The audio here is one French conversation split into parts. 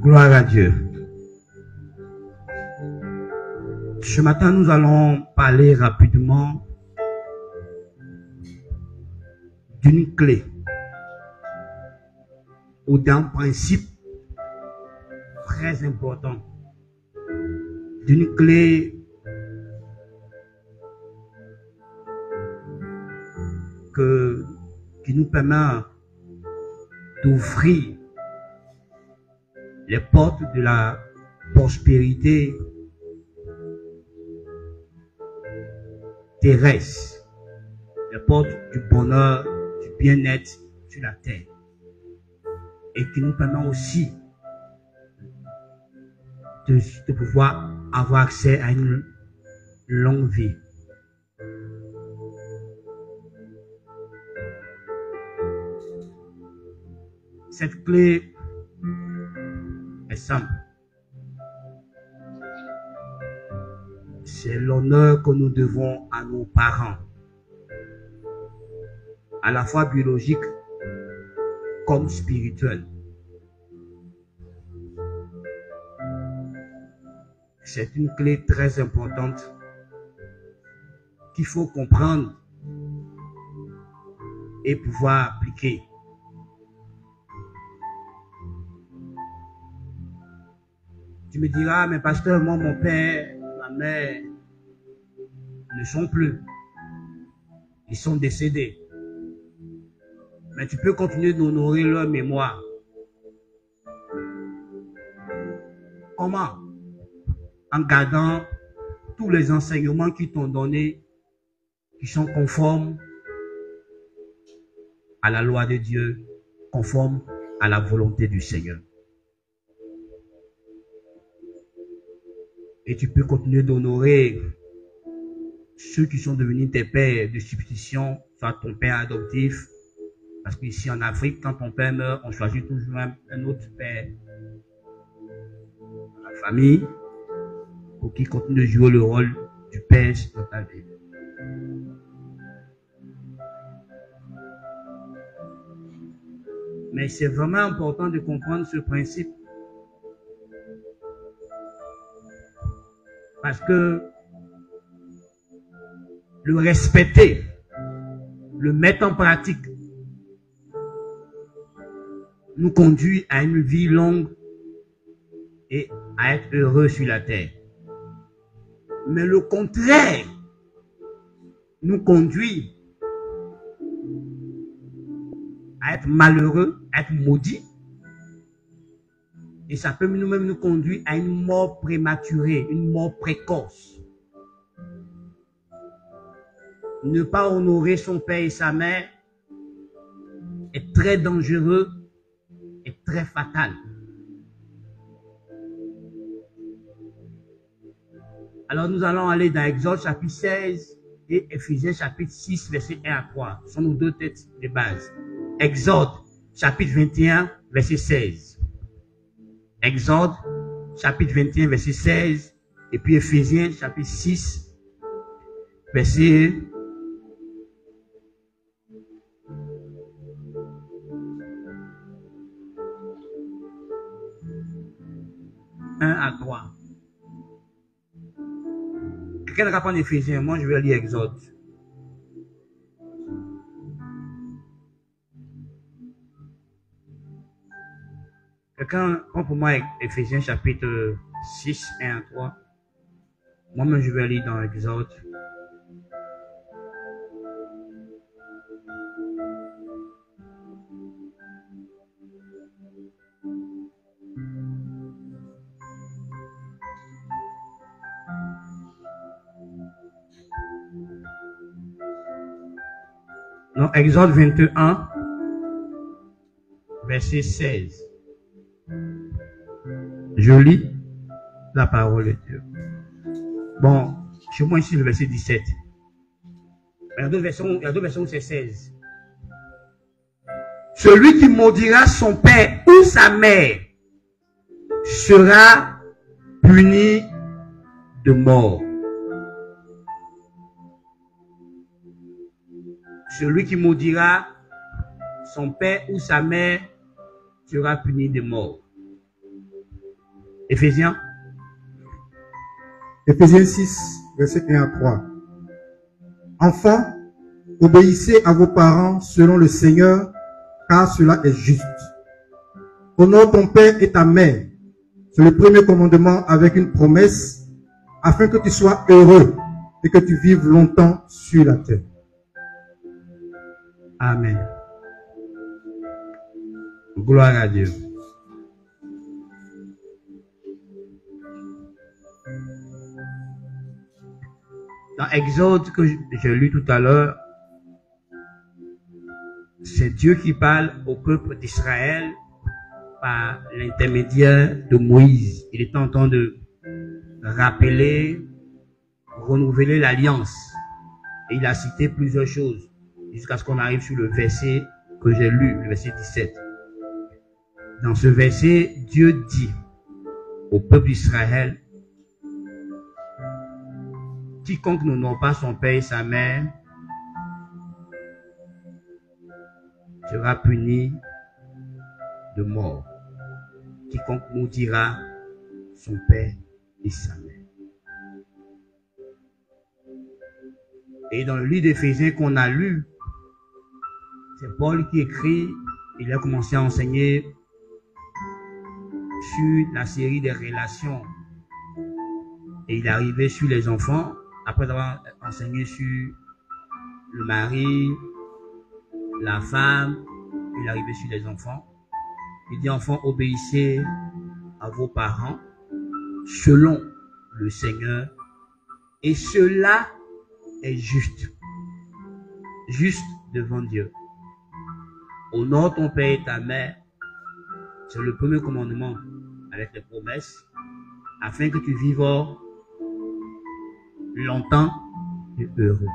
Gloire à Dieu. Ce matin, nous allons parler rapidement d'une clé ou d'un principe très important. D'une clé qui nous permet d'ouvrir les portes de la prospérité terrestre, les portes du bonheur, du bien-être sur la terre, et qui nous permet aussi de pouvoir avoir accès à une longue vie. Cette clé est simple. C'est l'honneur que nous devons à nos parents, à la fois biologique comme spirituel. C'est une clé très importante qu'il faut comprendre et pouvoir appliquer. Tu me diras, mais pasteur, moi, mon père, ma mère ne sont plus. Ils sont décédés. Mais tu peux continuer d'honorer leur mémoire. Comment? En gardant tous les enseignements qu'ils t'ont donnés, qui sont conformes à la loi de Dieu, conformes à la volonté du Seigneur. Et tu peux continuer d'honorer ceux qui sont devenus tes pères de substitution, soit ton père adoptif. Parce qu'ici en Afrique, quand ton père meurt, on choisit toujours un autre père dans la famille pour qu'il continue de jouer le rôle du père dans ta vie. Mais c'est vraiment important de comprendre ce principe. Parce que le respecter, le mettre en pratique, nous conduit à une vie longue et à être heureux sur la terre. Mais le contraire nous conduit à être malheureux, à être maudit. Et ça peut nous-mêmes nous conduire à une mort prématurée, une mort précoce. Ne pas honorer son père et sa mère est très dangereux et très fatal. Alors nous allons aller dans Exode chapitre 16 et Éphésiens chapitre 6, verset 1 à 3. Ce sont nos deux textes de base. Exode chapitre 21, verset 16. Exode, chapitre 21, verset 16, et puis Éphésiens, chapitre 6, verset 1 à 3. Quelqu'un va prendre Éphésiens, moi je vais lire Exode. Quelqu'un prend pour moi Éphésiens chapitre 6, 1 à 3. Moi-même, je vais lire dans Exode. Non, Exode 21, verset 16. Je lis la parole de Dieu. Bon, chez moi ici le verset 17. Il y a deux versions où c'est 16. Celui qui maudira son père ou sa mère sera puni de mort. Celui qui maudira son père ou sa mère sera puni de mort. Éphésiens. Éphésiens 6, versets 1 à 3. Enfants, obéissez à vos parents selon le Seigneur, car cela est juste. Honore ton père et ta mère. C'est le premier commandement avec une promesse, afin que tu sois heureux et que tu vives longtemps sur la terre. Amen. Gloire à Dieu. Dans Exode que j'ai lu tout à l'heure, c'est Dieu qui parle au peuple d'Israël par l'intermédiaire de Moïse. Il est en train de rappeler, renouveler l'alliance. Et il a cité plusieurs choses jusqu'à ce qu'on arrive sur le verset que j'ai lu, le verset 17. Dans ce verset, Dieu dit au peuple d'Israël: quiconque n'honore pas son père et sa mère sera puni de mort. Quiconque maudira son père et sa mère. Et dans le livre d'Éphésiens qu'on a lu, c'est Paul qui écrit. Il a commencé à enseigner sur la série des relations. Et il est arrivé sur les enfants, après avoir enseigné sur le mari, la femme, il est arrivé sur les enfants. Il dit: enfants, obéissez à vos parents selon le Seigneur, et cela est juste. Juste devant Dieu. Honore ton père et ta mère. C'est le premier commandement avec les promesses, afin que tu vives longtemps et heureux.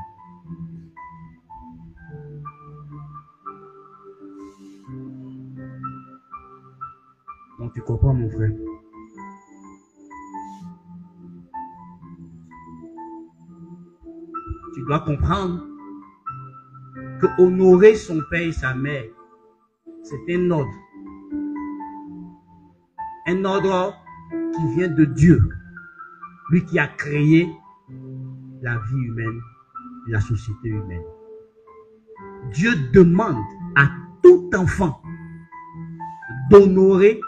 Donc tu comprends, mon frère? Tu dois comprendre que honorer son père et sa mère, c'est un ordre. Un ordre qui vient de Dieu. Lui qui a créé la vie humaine, la société humaine. Dieu demande à tout enfant d'honorer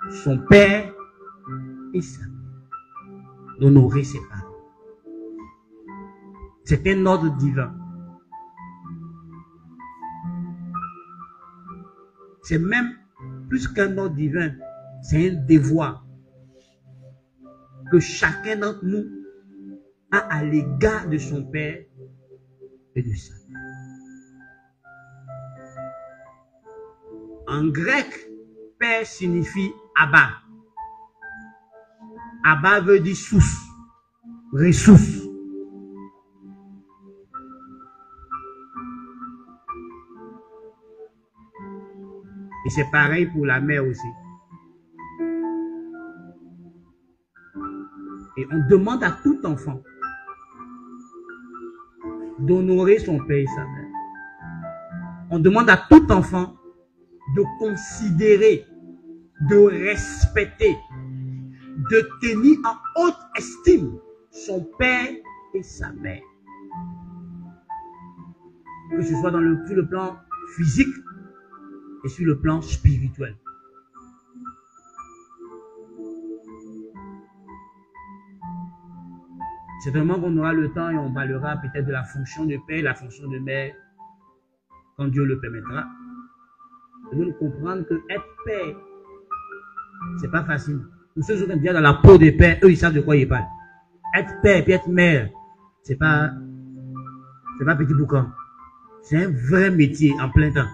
son père et sa mère. D'honorer ses parents. C'est un ordre divin. C'est même plus qu'un ordre divin, c'est un devoir que chacun d'entre nous a à l'égard de son père et de sa mère. En grec, père signifie Abba. Abba veut dire source, ressource. Et c'est pareil pour la mère aussi. Et on demande à tout enfant d'honorer son père et sa mère. On demande à tout enfant de considérer, de respecter, de tenir en haute estime son père et sa mère. Que ce soit sur le plan physique et sur le plan spirituel. Certainement qu'on aura le temps et on parlera peut-être de la fonction de père, la fonction de mère, quand Dieu le permettra. Nous devons comprendre que être père, c'est pas facile. Tous ceux qui sont déjà dans la peau des pères, eux, ils savent de quoi ils parlent. Être père et être mère, c'est pas petit boucan. C'est un vrai métier en plein temps.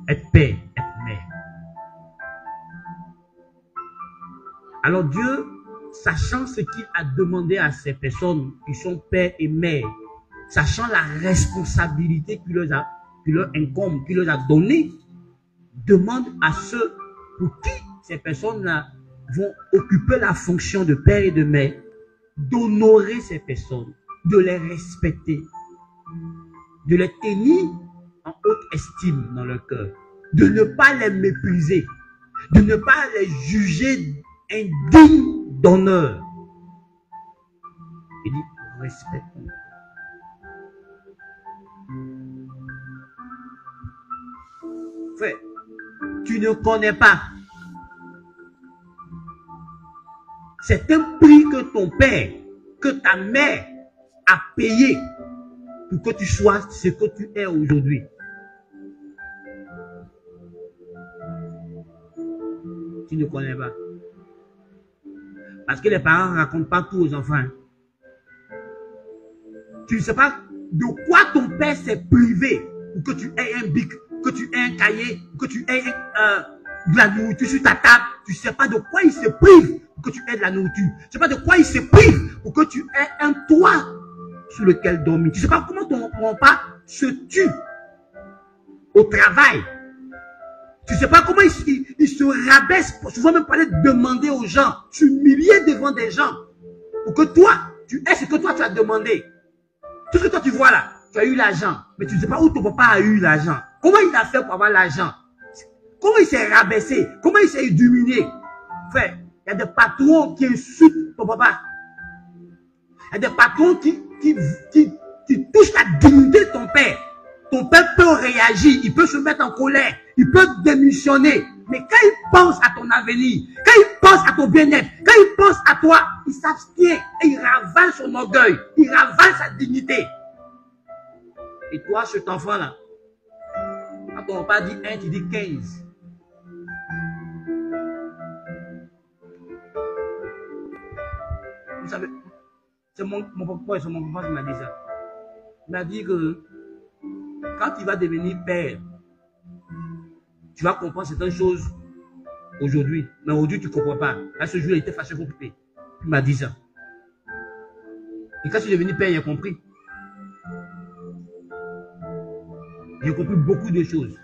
Être père, être mère. Alors Dieu, sachant ce qu'il a demandé à ces personnes qui sont père et mère, sachant la responsabilité qu'il leur incombe, qu'il leur a donnée, demande à ceux pour qui ces personnes-là vont occuper la fonction de père et de mère, d'honorer ces personnes, de les respecter, de les tenir en haute estime dans leur cœur, de ne pas les mépriser, de ne pas les juger indigne d'honneur. Il dit, respecte-moi. Frère, tu ne connais pas. C'est un prix que ton père, que ta mère a payé pour que tu sois ce que tu es aujourd'hui. Tu ne connais pas. Parce que les parents ne racontent pas tout aux enfants. Tu ne sais pas de quoi ton père s'est privé pour que tu aies un bic, que tu aies un cahier, que tu aies de la nourriture sur ta table. Tu ne sais pas de quoi il se prive pour que tu aies de la nourriture. Tu ne sais pas de quoi il se prive pour que tu aies un toit sur lequel dormir. Tu ne sais pas comment ton père se tue au travail. Tu ne sais pas comment il se rabaisse, souvent même parler de demander aux gens, s'humilier devant des gens, pour que toi, tu aies ce que toi tu as demandé. Tout ce que toi tu vois là, tu as eu l'argent, mais tu ne sais pas où ton papa a eu l'argent. Comment il a fait pour avoir l'argent? Comment il s'est rabaissé? Comment il s'est diminué? Frère, il y a des patrons qui insultent ton papa. Il y a des patrons qui touchent la dignité de ton père. Ton père peut réagir, il peut se mettre en colère, il peut démissionner. Mais quand il pense à ton avenir, quand il pense à ton bien-être, quand il pense à toi, il s'abstient et il ravale son orgueil, il ravale sa dignité. Et toi, cet enfant-là, quand ton papa dit 1, tu dis 15. Vous savez, c'est mon papa qui m'a dit ça. Il m'a dit que quand tu vas devenir père, tu vas comprendre certaines choses aujourd'hui. Mais aujourd'hui, tu ne comprends pas. À ce jour, il était fâché pour couper. Il m'a dit ça. Et quand je suis devenu père, il a compris. J'ai compris beaucoup de choses.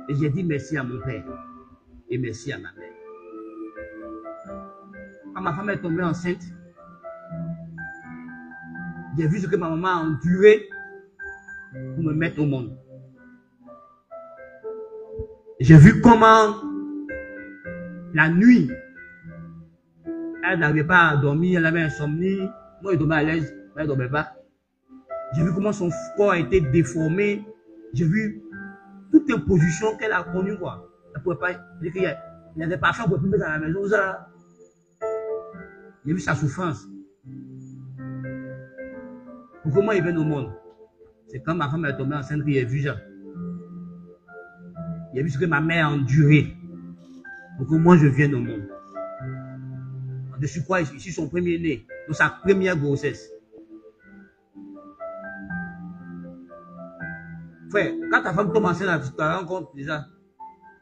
Et j'ai dit merci à mon père. Et merci à ma mère. Quand ma femme est tombée enceinte, j'ai vu ce que ma maman a enduré pour me mettre au monde. J'ai vu comment la nuit, elle n'arrivait pas à dormir, elle avait insomnie. Moi, je dormais à l'aise, mais elle ne dormait pas. J'ai vu comment son corps a été déformé. J'ai vu toute imposition qu'elle a connue, quoi. Elle ne pouvait pas dire qu'il y a des parfums qu'on ne pouvait plus mettre à la maison, ça. J'ai vu sa souffrance. Pour comment il vient au monde? C'est quand ma femme est tombée enceinte que j'ai vu ça. J'ai vu ce que ma mère a enduré pour que moi je vienne au monde. De sur quoi je suis son premier né, de sa première grossesse. Frère, quand ta femme tombe enceinte, tu te rends compte déjà.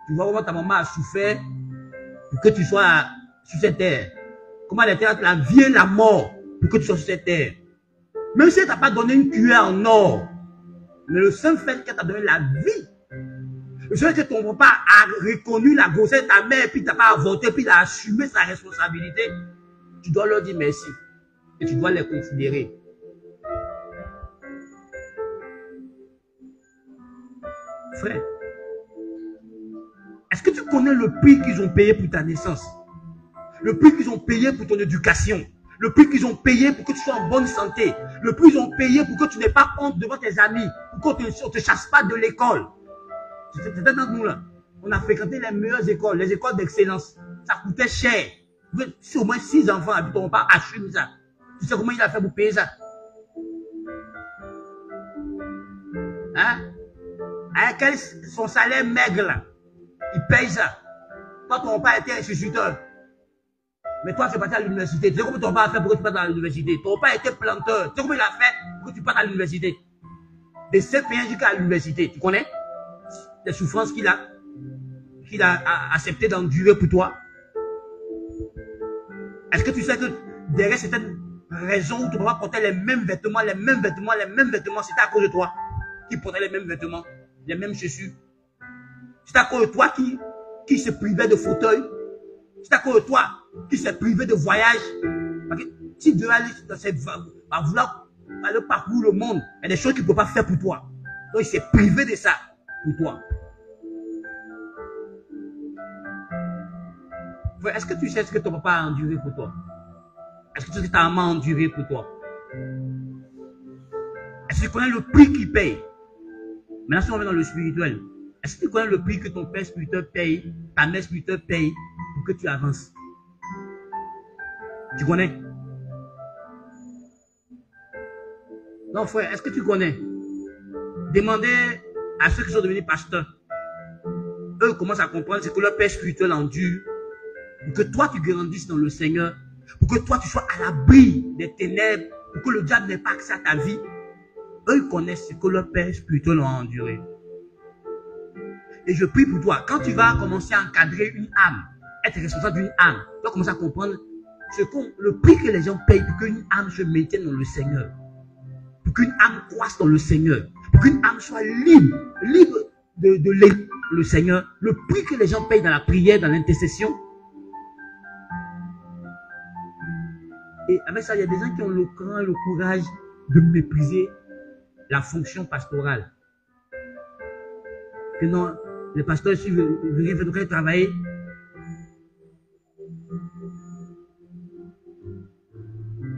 Tu vois comment ta maman a souffert pour que tu sois sur cette terre. Comment elle était entre la vie et la mort pour que tu sois sur cette terre. Même si elle ne t'a pas donné une cuillère en or, mais le seul fait qu'elle t'a donné la vie, le seul fait que ton papa a reconnu la grossesse de ta mère, puis tu n'as pas avorté, puis il a assumé sa responsabilité, tu dois leur dire merci. Et tu dois les considérer. Frère, est-ce que tu connais le prix qu'ils ont payé pour ta naissance? Le prix qu'ils ont payé pour ton éducation? Le prix qu'ils ont payé pour que tu sois en bonne santé? Le prix qu'ils ont payé pour que tu n'aies pas honte devant tes amis? Pour qu'on ne te chasse pas de l'école? C'était dans nous là. On a fréquenté les meilleures écoles, les écoles d'excellence. Ça coûtait cher. Si au moins 6 enfants habitent, ton papa assume ça. Tu sais comment il a fait pour payer ça? Hein? Avec son salaire maigre là, il paye ça. Toi, ton père était instituteur. Mais toi, tu es parti à l'université. Tu sais comment ton père a fait pour que tu partes à l'université? Ton père était planteur. Tu sais comment il a fait pour que tu partes à l'université? De 7 pays jusqu'à l'université. Tu connais les souffrances qu'il a accepté d'endurer pour toi? Est-ce que tu sais que derrière certaines raisons où ton papa portait les mêmes vêtements, c'était à cause de toi qui portait les mêmes vêtements, les mêmes chaussures? C'est à cause de toi qui se privait de fauteuil? C'est à cause de toi qui s'est privé de voyage? Parce que si Dieu va vouloir aller parcourir le monde, il y a des choses qu'il ne peut pas faire pour toi. Donc il s'est privé de ça pour toi. Est-ce que tu sais ce que ton papa a enduré pour toi? Est-ce que tu sais ce que ta maman a enduré pour toi? Est-ce que tu connais le prix qu'il paye? Maintenant, si on va dans le spirituel, est-ce que tu connais le prix que ton père spirituel paye, ta mère spirituelle paye pour que tu avances? Tu connais? Non, frère, est-ce que tu connais? Demandez à ceux qui sont devenus pasteurs. Eux commencent à comprendre ce que leur père spirituel endure pour que toi tu grandisses dans le Seigneur, pour que toi tu sois à l'abri des ténèbres, pour que le diable n'ait pas accès à ta vie. Eux, ils connaissent ce que leur père spirituel a enduré. Et je prie pour toi, quand tu vas commencer à encadrer une âme, être responsable d'une âme, tu vas commencer à comprendre le prix que les gens payent pour qu'une âme se maintienne dans le Seigneur. Pour qu'une âme croisse dans le Seigneur. Pour qu'une âme soit libre de l'aimer, le Seigneur. Le prix que les gens payent dans la prière, dans l'intercession. Et avec ça, il y a des gens qui ont le cran et le courage de mépriser la fonction pastorale. Que non, les pasteurs, s'ils veulent rien faire, donc travailler.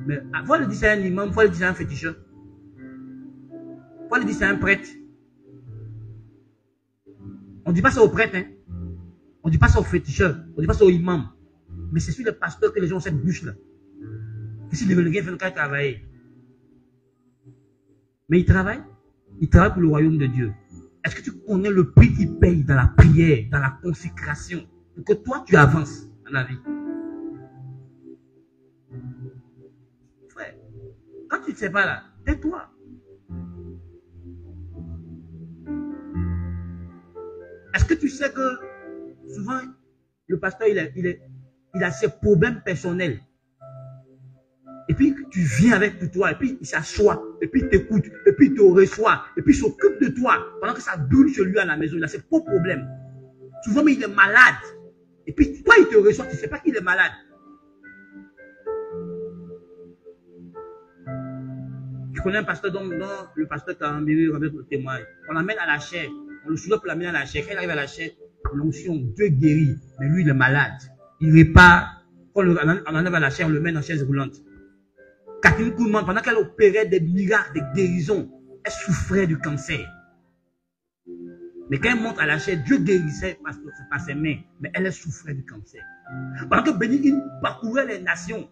Mais faut le dire c'est un imam, faut le dire c'est un féticheur. Faut le dire c'est un prêtre. On ne dit pas ça aux prêtres, hein. On ne dit pas ça aux féticheurs, on ne dit pas ça aux imams. Mais c'est sur les pasteurs que les gens ont cette bouche-là. Que s'ils ne veulent rien faire, donc ils travaillent. Mais ils travaillent pour le royaume de Dieu. Est-ce que tu connais le prix qu'ils payent dans la prière, dans la consécration, pour que toi tu avances dans la vie? Frère, quand tu ne sais pas là, tais-toi. Est-ce que tu sais que souvent le pasteur il a ses problèmes personnels? Et puis tu viens avec pour toi, et puis il s'assoit, et puis il t'écoute, et puis il te reçoit, et puis il s'occupe de toi pendant que ça brûle chez lui à la maison. Il a ses propres problèmes. Souvent, mais il est malade. Et puis toi, il te reçoit, tu ne sais pas qu'il est malade. Je connais un pasteur dont le pasteur Karambiri remet le témoignage. On l'amène à la chair, on le soulève pour l'amener à la chair. Quand il arrive à la chair, l'onction, Dieu guérit, mais lui, il est malade. Il répare. Quand on enlève à la chair, on le met dans chaise roulante. Catherine Kuhlman, pendant qu'elle opérait des miracles, des guérisons, elle souffrait du cancer. Mais quand elle monte à la chair, Dieu guérissait par ses mains, mais elle souffrait du cancer. Pendant que Bénigne parcourait les nations,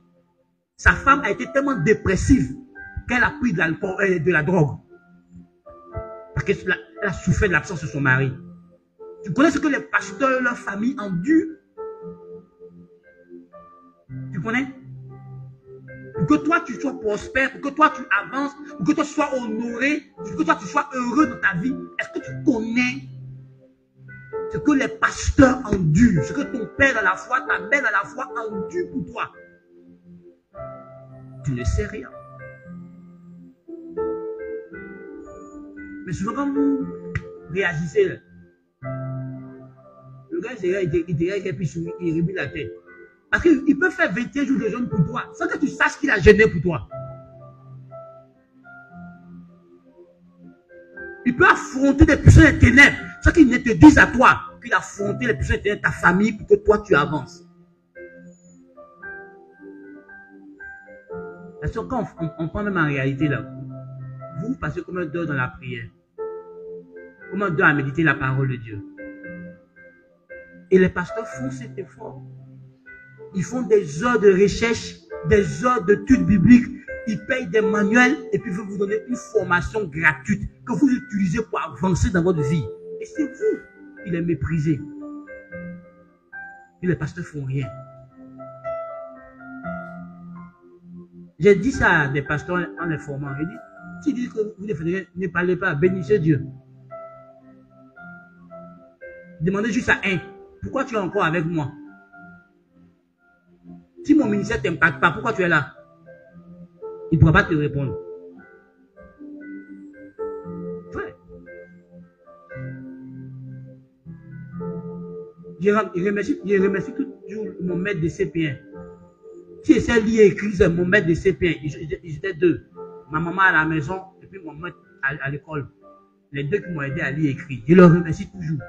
sa femme a été tellement dépressive qu'elle a pris de l'alcool et de la drogue. Parce qu'elle a souffert de l'absence de son mari. Tu connais ce que les pasteurs, leur famille endurent? Tu connais? Pour que toi tu sois prospère, pour que toi tu avances, pour que toi tu sois honoré, pour que toi tu sois heureux dans ta vie, est-ce que tu connais ce que les pasteurs endurent, ce que ton père dans la foi, ta mère dans la foi endure pour toi? Tu ne sais rien. Mais souvent quand vous réagissez, le gars il dirait et puis il remue la tête. Parce qu'il peut faire 21 jours de jeûne pour toi, sans que tu saches qu'il a jeûné pour toi. Il peut affronter des puissants des ténèbres, sans qu'il ne te dise à toi qu'il a affronté les puissants des ténèbres de ta famille pour que toi tu avances. Parce que quand on prend même en réalité là, vous passez combien d'heures dans la prière? Combien d'heures à méditer la parole de Dieu? Et les pasteurs font cet effort. Ils font des heures de recherche, des heures d'études bibliques. Ils payent des manuels et puis ils veulent vous donner une formation gratuite que vous utilisez pour avancer dans votre vie. Et c'est vous qui les méprisez. Et les pasteurs font rien. J'ai dit ça à des pasteurs en les formant. J'ai dit, s'ils disent que vous ne faites rien, ne parlez pas, bénissez Dieu. Demandez juste à un, pourquoi tu es encore avec moi? Si mon ministère ne t'impacte pas, pourquoi tu es là? Il ne pourra pas te répondre. Ouais. Je remercie toujours mon maître de CP1. Si essaie de lire et écrire, c'est mon maître de CP1. Ils étaient deux. Ma maman à la maison et puis mon maître à l'école. Les deux qui m'ont aidé à lire et écrire. Je leur remercie toujours.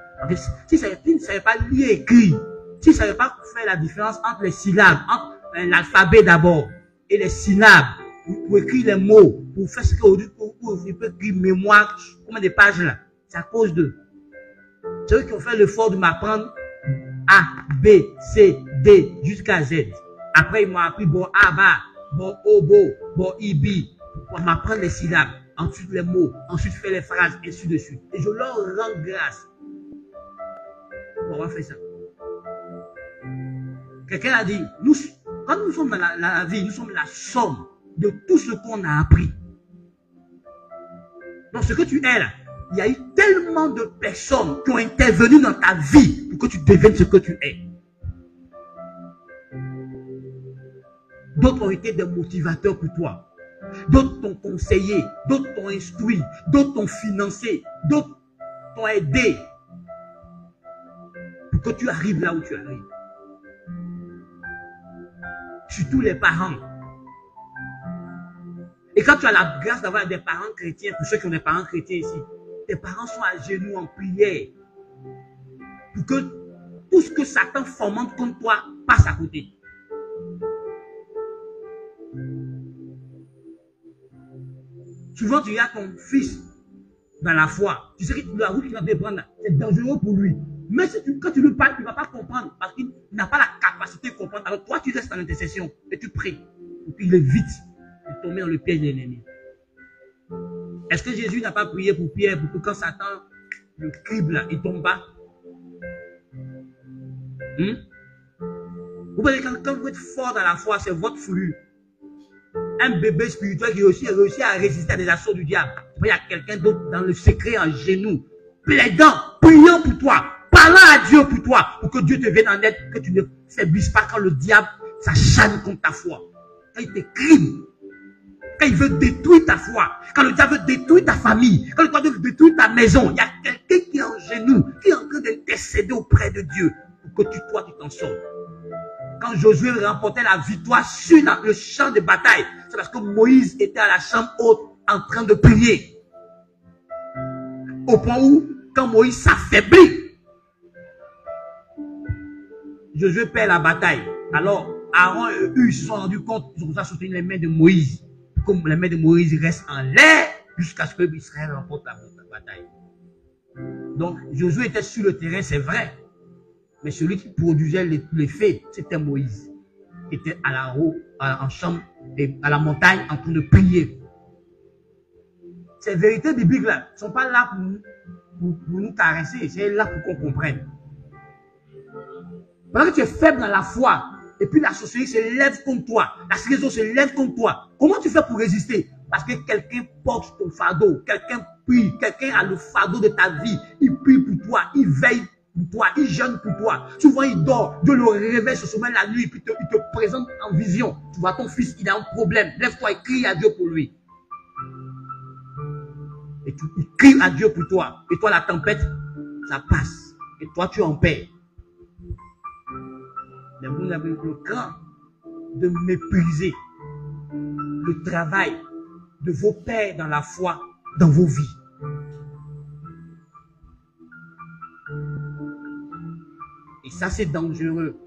Si ils ne savaient pas lire et écrire, Si je ne savais pas faire la différence entre les syllabes, entre l'alphabet d'abord et les syllabes, pour écrire les mots, pour faire ce qu'aujourd'hui, pour écrire mémoire, combien de pages là? C'est à cause d'eux. C'est eux qui ont fait l'effort de m'apprendre A, B, C, D, jusqu'à Z. Après, ils m'ont appris bon A, ba, bon O, bo, bon I, bi, pour m'apprendre les syllabes, ensuite les mots, ensuite faire les phrases, ainsi de suite. Et je leur rends grâce. On va faire ça. Quelqu'un a dit, quand nous sommes dans la vie, nous sommes la somme de tout ce qu'on a appris. Donc, ce que tu es là, il y a eu tellement de personnes qui ont intervenu dans ta vie pour que tu deviennes ce que tu es. D'autres ont été des motivateurs pour toi. D'autres t'ont conseillé, d'autres t'ont instruit, d'autres t'ont financé, d'autres t'ont aidé pour que tu arrives là où tu arrives. Surtout les parents. Et quand tu as la grâce d'avoir des parents chrétiens, pour ceux qui ont des parents chrétiens ici, tes parents sont à genoux en prière pour que tout ce que Satan fomente contre toi passe à côté. Souvent, tu as ton fils dans la foi. Tu sais que la route qu'il va te prendre, c'est dangereux pour lui. Mais quand tu lui parles, il ne va pas comprendre parce qu'il n'a pas la capacité de comprendre. Alors toi, tu restes en intercession et tu pries pour qu'il évite de tomber dans le piège de l'ennemi. Est-ce que Jésus n'a pas prié pour Pierre pour que quand Satan le crible, là, il tombe pas? Vous voyez, quand vous êtes fort dans la foi, c'est votre fruit. Un bébé spirituel qui a réussi à résister à des assauts du diable. Il y a quelqu'un d'autre dans le secret en genoux, plaidant, priant pour toi, parlant à Dieu pour toi, pour que Dieu te vienne en aide, que tu ne faiblisses pas quand le diable s'acharne contre ta foi. Quand il te crible, quand il veut détruire ta foi, quand le diable veut détruire ta famille, quand le diable veut détruire ta maison, il y a quelqu'un qui est en genoux, qui est en train d'intercéder auprès de Dieu pour que toi, tu t'en sors. Quand Josué remportait la victoire sur le champ de bataille, c'est parce que Moïse était à la chambre haute en train de prier. Au point où, quand Moïse s'affaiblit, Josué perd la bataille. Alors, Aaron et eux se sont rendus compte, ils ont commencé à soutenir les mains de Moïse. Comme les mains de Moïse restent en l'air jusqu'à ce que Israël remporte la bataille. Donc, Josué était sur le terrain, c'est vrai. Mais celui qui produisait les faits, c'était Moïse. Il était en chambre, et à la montagne, en train de prier. Ces vérités bibliques-là ne sont pas là pour nous caresser, c'est là pour qu'on comprenne. Pendant que tu es faible dans la foi, et puis la sorcellerie se lève contre toi, la trahison se lève contre toi, comment tu fais pour résister? Parce que quelqu'un porte ton fardeau, quelqu'un prie, quelqu'un a le fardeau de ta vie, il prie pour toi, il veille pour toi, il jeûne pour toi. Souvent il dort, Dieu le réveille ce sommeil la nuit, puis il te présente en vision. Tu vois ton fils, il a un problème, lève-toi et crie à Dieu pour lui. Et tu cries à Dieu pour toi, et toi la tempête, ça passe, et toi tu en paix. Mais vous avez le cran de mépriser le travail de vos pères dans la foi, dans vos vies. Et ça, c'est dangereux.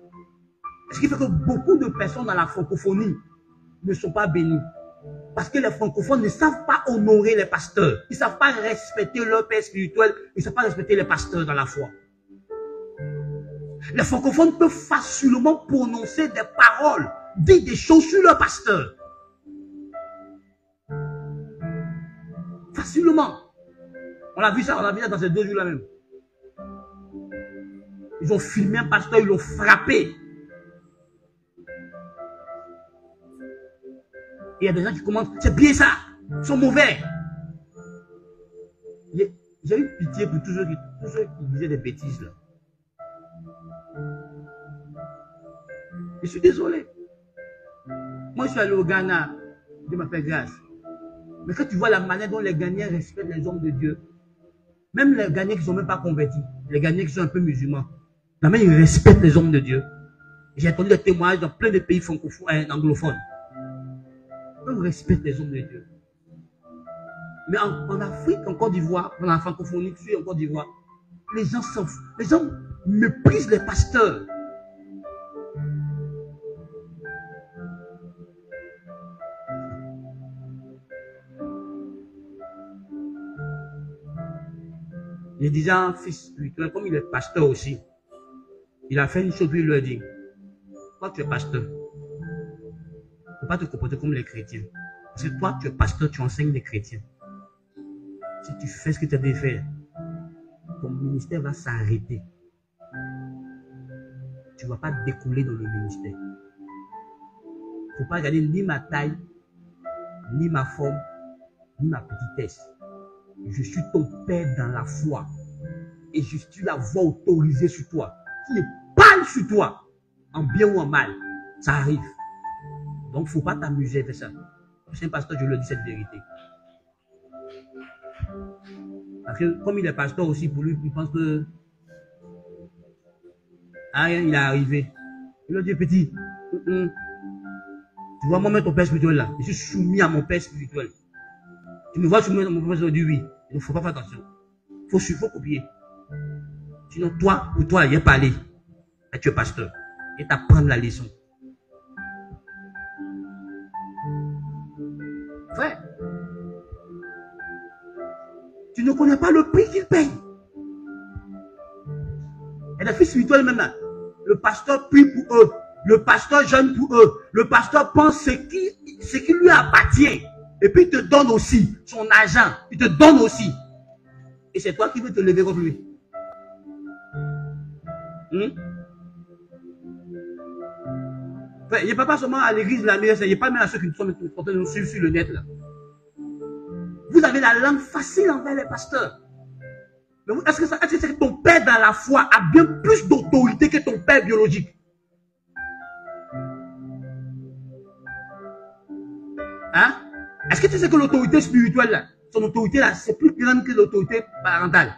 Ce qui fait que beaucoup de personnes dans la francophonie ne sont pas bénies. Parce que les francophones ne savent pas honorer les pasteurs. Ils ne savent pas respecter leur père spirituel. Ils ne savent pas respecter les pasteurs dans la foi. Les francophones peuvent facilement prononcer des paroles, dire des choses sur leur pasteur. Facilement. On a vu ça dans ces 2 jours-là même. Ils ont filmé un pasteur, ils l'ont frappé. Il y a des gens qui commencent, c'est bien ça, ils sont mauvais. J'ai eu pitié pour tous ceux qui disaient des bêtises là. Je suis désolé. Moi, je suis allé au Ghana. Dieu m'a fait grâce. Mais quand tu vois la manière dont les Ghanéens respectent les hommes de Dieu, même les Ghanéens qui ne sont même pas convertis, les Ghanéens qui sont un peu musulmans, la manière ils respectent les hommes de Dieu. J'ai entendu des témoignages dans plein de pays francophones, anglophones. On respecte les hommes de Dieu. Mais en Afrique, en Côte d'Ivoire, dans la francophonie, en Côte d'Ivoire, les gens méprisent les pasteurs. Je disais à un fils spirituel, comme il est pasteur aussi, il a fait une chose, puis il lui a dit, toi tu es pasteur, il ne faut pas te comporter comme les chrétiens. Parce que toi tu es pasteur, tu enseignes les chrétiens. Si tu fais ce que tu as dit faire, ton ministère va s'arrêter. Tu ne vas pas découler dans le ministère. Il ne faut pas regarder ni ma taille, ni ma forme, ni ma petitesse. Je suis ton père dans la foi. Et je suis la voix autorisée sur toi. Qui parle sur toi, en bien ou en mal. Ça arrive. Donc, il ne faut pas t'amuser avec ça. Je suis un pasteur, je le dis cette vérité. Parce que comme il est pasteur aussi, pour lui, il pense que rien, il est arrivé. Il lui dit, petit, tu vois, moi, ton père spirituel là, je suis soumis à mon père spirituel. Tu me vois soumis à mon père spirituel, je dis oui. Il ne faut pas faire attention. Il faut copier. Sinon, toi, pour toi, il y a parlé. Et tu es pasteur. Et t'apprends la leçon. Frère, tu ne connais pas le prix qu'il paye. Et les fils spirituels même là, le pasteur prie pour eux. Le pasteur jeûne pour eux. Le pasteur pense ce qui lui appartient. Et puis il te donne aussi son argent. Il te donne aussi. Et c'est toi qui veux te lever contre lui. Il n'y a pas seulement à l'église, la meilleure, il n'y a pas même à ceux qui sont en train de nous suivre sur le net. Là. Vous avez la langue facile envers les pasteurs. Mais est-ce que ton père dans la foi a bien plus d'autorité que ton père biologique? Hein? Est-ce que tu sais que l'autorité spirituelle, là, son autorité, là, c'est plus grande que l'autorité parentale,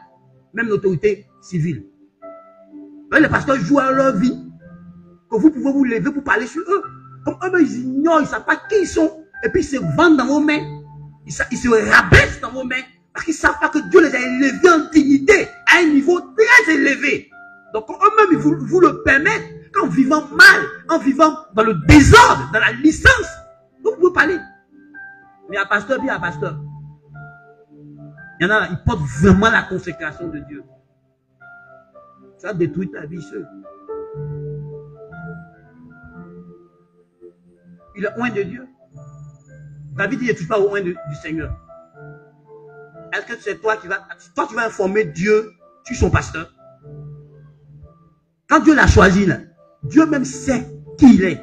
même l'autorité civile? Les pasteurs jouent à leur vie, que vous pouvez vous lever pour parler sur eux. Comme eux, ils ignorent, ils ne savent pas qui ils sont, et puis ils se vendent dans vos mains, ils se rabaissent dans vos mains, parce qu'ils ne savent pas que Dieu les a élevés en dignité, à un niveau très élevé. Donc eux-mêmes, ils vous le permettent, qu'en vivant mal, en vivant dans le désordre, dans la licence, vous pouvez parler. Mais à pasteur, bien à pasteur. Il y en a, ils portent vraiment la consécration de Dieu. Ça détruit ta vie seule. Il est loin de Dieu. David dit, ne touche pas au loin du Seigneur. Est-ce que c'est toi qui vas informer Dieu sur son pasteur? Quand Dieu l'a choisi, là, Dieu même sait qui il est.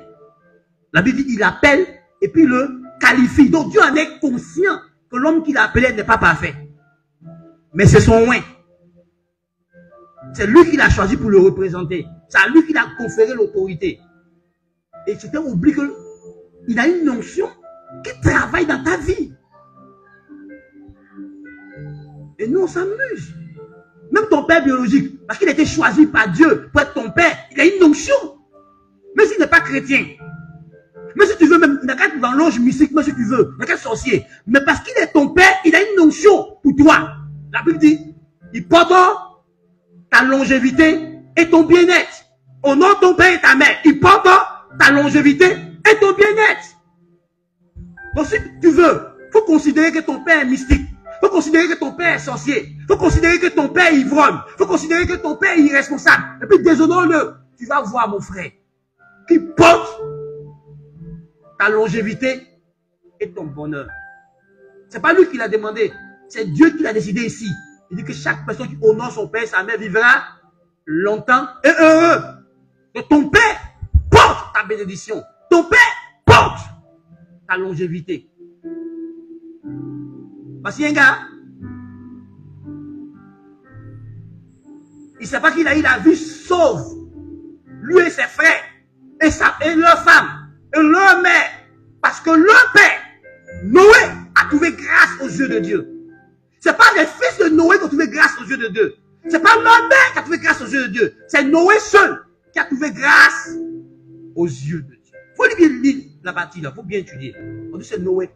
La Bible dit, il appelle et puis le qualifie. Donc Dieu en est conscient que l'homme qu'il a appelé n'est pas parfait. Mais c'est son oint. C'est lui qui l'a choisi pour le représenter. C'est à lui qu'il a conféré l'autorité. Et tu t'es oublié qu'il a une notion qui travaille dans ta vie. Et nous, on s'amuse. Même ton père biologique, parce qu'il a été choisi par Dieu pour être ton père, il a une notion. Même s'il n'est pas chrétien. Même si tu veux, même, il n'a qu'à être dans l'ange mystique, même si tu veux, il n'a qu'à être sorcier. Mais parce qu'il est ton père, il a une notion pour toi. La Bible dit, il porte ta longévité et ton bien-être. Au nom de ton père et ta mère, il porte ta longévité et ton bien-être. Donc si tu veux, il faut considérer que ton père est mystique. Il faut considérer que ton père est sorcier. Il faut considérer que ton père est ivrogne. Il faut considérer que ton père est irresponsable. Et puis déshonore-le. Tu vas voir mon frère qui porte ta longévité et ton bonheur. Ce n'est pas lui qui l'a demandé. C'est Dieu qui l'a décidé ici. Il dit que chaque personne qui honore son père et sa mère vivra longtemps et heureux. Que ton père porte ta bénédiction. Ton père porte ta longévité. Parce qu'il y a un gars, il ne sait pas qu'il a eu la vie sauve. Lui et ses frères, et leur femme, et leur mère. Parce que leur père, Noé, a trouvé grâce aux yeux de Dieu. Ce n'est pas les fils de Noé qui ont trouvé grâce aux yeux de Dieu. Ce n'est pas leur mère qui a trouvé grâce aux yeux de Dieu. C'est Noé seul qui a trouvé grâce aux yeux de Dieu. Il faut bien lire la partie là, il faut bien étudier. On dit c'est Noé.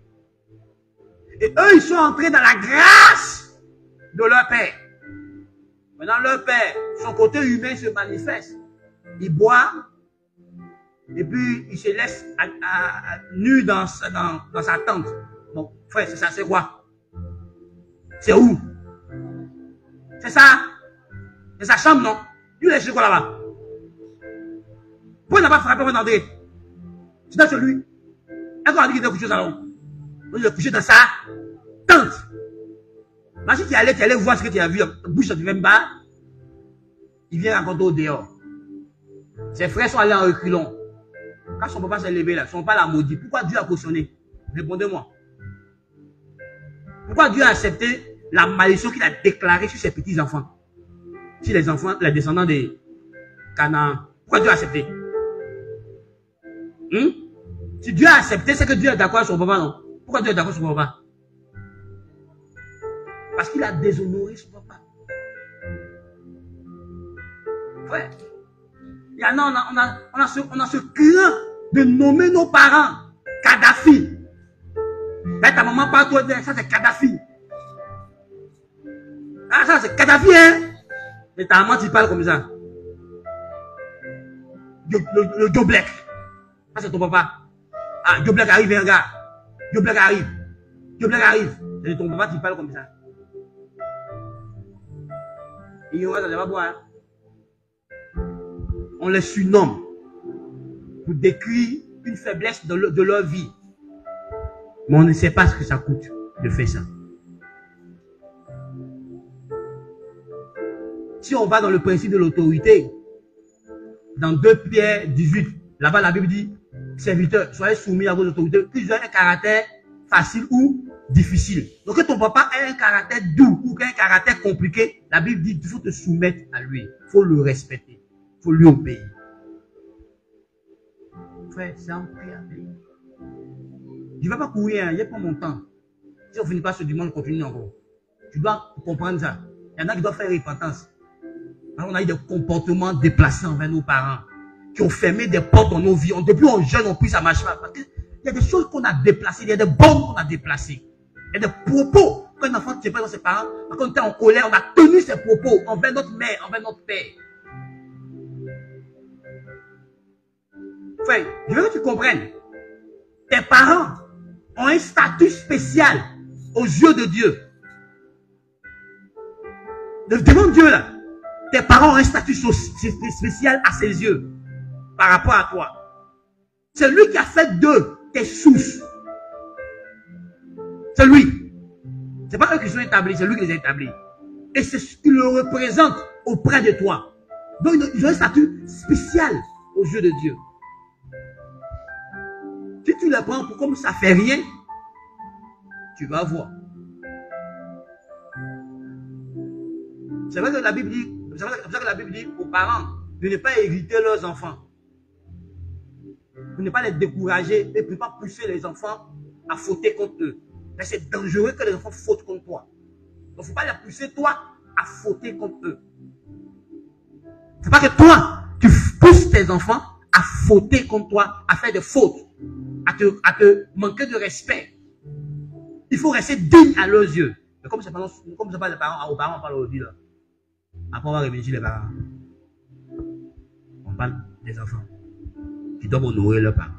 Et eux, ils sont entrés dans la grâce de leur père. Maintenant, leur père, son côté humain se manifeste. Il boit, et puis il se laisse nu dans sa tente. Bon, frère, c'est ça, c'est quoi? C'est où? C'est ça. C'est sa chambre, non? Lui, il est chez quoi là-bas? Pourquoi il n'a pas frappé avant d'entrer? C'est dans chez lui. Est-ce qu'on a dit qu'il était couché au salon? Il est couché dans sa tente. Là, si tu allais voir ce que tu as vu, bouche de même bas, il vient raconter au dehors. Ses frères sont allés en reculons. Quand son papa s'est levé là, son papa l'a maudit. Pourquoi Dieu a cautionné? Répondez-moi. Pourquoi Dieu a accepté la malédiction qu'il a déclarée sur ses petits-enfants? Sur les enfants, les descendants de Canaan. Pourquoi Dieu a accepté? Si Dieu a accepté, c'est que Dieu est d'accord avec son papa, non? Pourquoi Dieu est d'accord avec son papa? Parce qu'il a déshonoré son papa. Ouais. Il y en a, on a ce craint de nommer nos parents Kadhafi. Là, ta maman parle toi, ça c'est Kadhafi. Ah, ça c'est Kadhafi, hein? Mais ta maman, tu parles comme ça. Le Joe Black. Ça c'est ton papa. Ah, Joe Black arrive, un gars. Joe Black arrive. Joe Black arrive. C'est ton papa, tu parles comme ça. Et on va boire. On les surnomme pour décrire une faiblesse de leur vie. Mais on ne sait pas ce que ça coûte de faire ça. Si on va dans le principe de l'autorité, dans 2 Pierre 18, là-bas la Bible dit, serviteurs, soyez soumis à vos autorités, qu'ils aient un caractère facile ou difficile. Donc que ton papa ait un caractère doux ou qu'un caractère compliqué, la Bible dit qu'il faut te soumettre à lui, il faut le respecter. Il faut lui obéir. Frère, c'est un prix à payer. Je ne vais pas courir, il n'y a pas mon temps. Si on ne finit pas ce dimanche, on continue encore. Tu dois comprendre ça. Il y en a qui doivent faire repentance. Alors, on a eu des comportements déplacés envers nos parents, qui ont fermé des portes dans nos vies. Depuis on jeune, on prie, ça ne marche pas. Parce qu'il y a des choses qu'on a déplacées, il y a des bornes qu'on a déplacées. Il y a des propos. Quand un enfant ne tient pas dans ses parents, quand on était en colère, on a tenu ces propos envers notre mère, envers notre père. Frère, je veux que tu comprennes. Tes parents ont un statut spécial aux yeux de Dieu. Devant Dieu là, tes parents ont un statut spécial à ses yeux par rapport à toi. C'est lui qui a fait d'eux tes sources. C'est lui. C'est pas eux qui sont établis, c'est lui qui les a établis. Et c'est ce qui le représente auprès de toi. Donc ils ont un statut spécial aux yeux de Dieu. Si tu les prends pour comme ça fait rien, tu vas voir. C'est vrai que la Bible dit, c'est pour ça que la Bible dit aux parents de ne pas hériter leurs enfants. De ne pas les décourager et de ne pas pousser les enfants à fauter contre eux. Mais c'est dangereux que les enfants fautent contre toi. Donc il ne faut pas les pousser toi à fauter contre eux. C'est pas que toi, tu pousses tes enfants à fauter contre toi, à faire des fautes, à te manquer de respect. Il faut rester digne à leurs yeux. Mais comme c'est pas les parents, aux parents, on parle aujourd'hui là. Après on va réfléchir les parents. On parle des enfants qui doivent honorer leurs parents.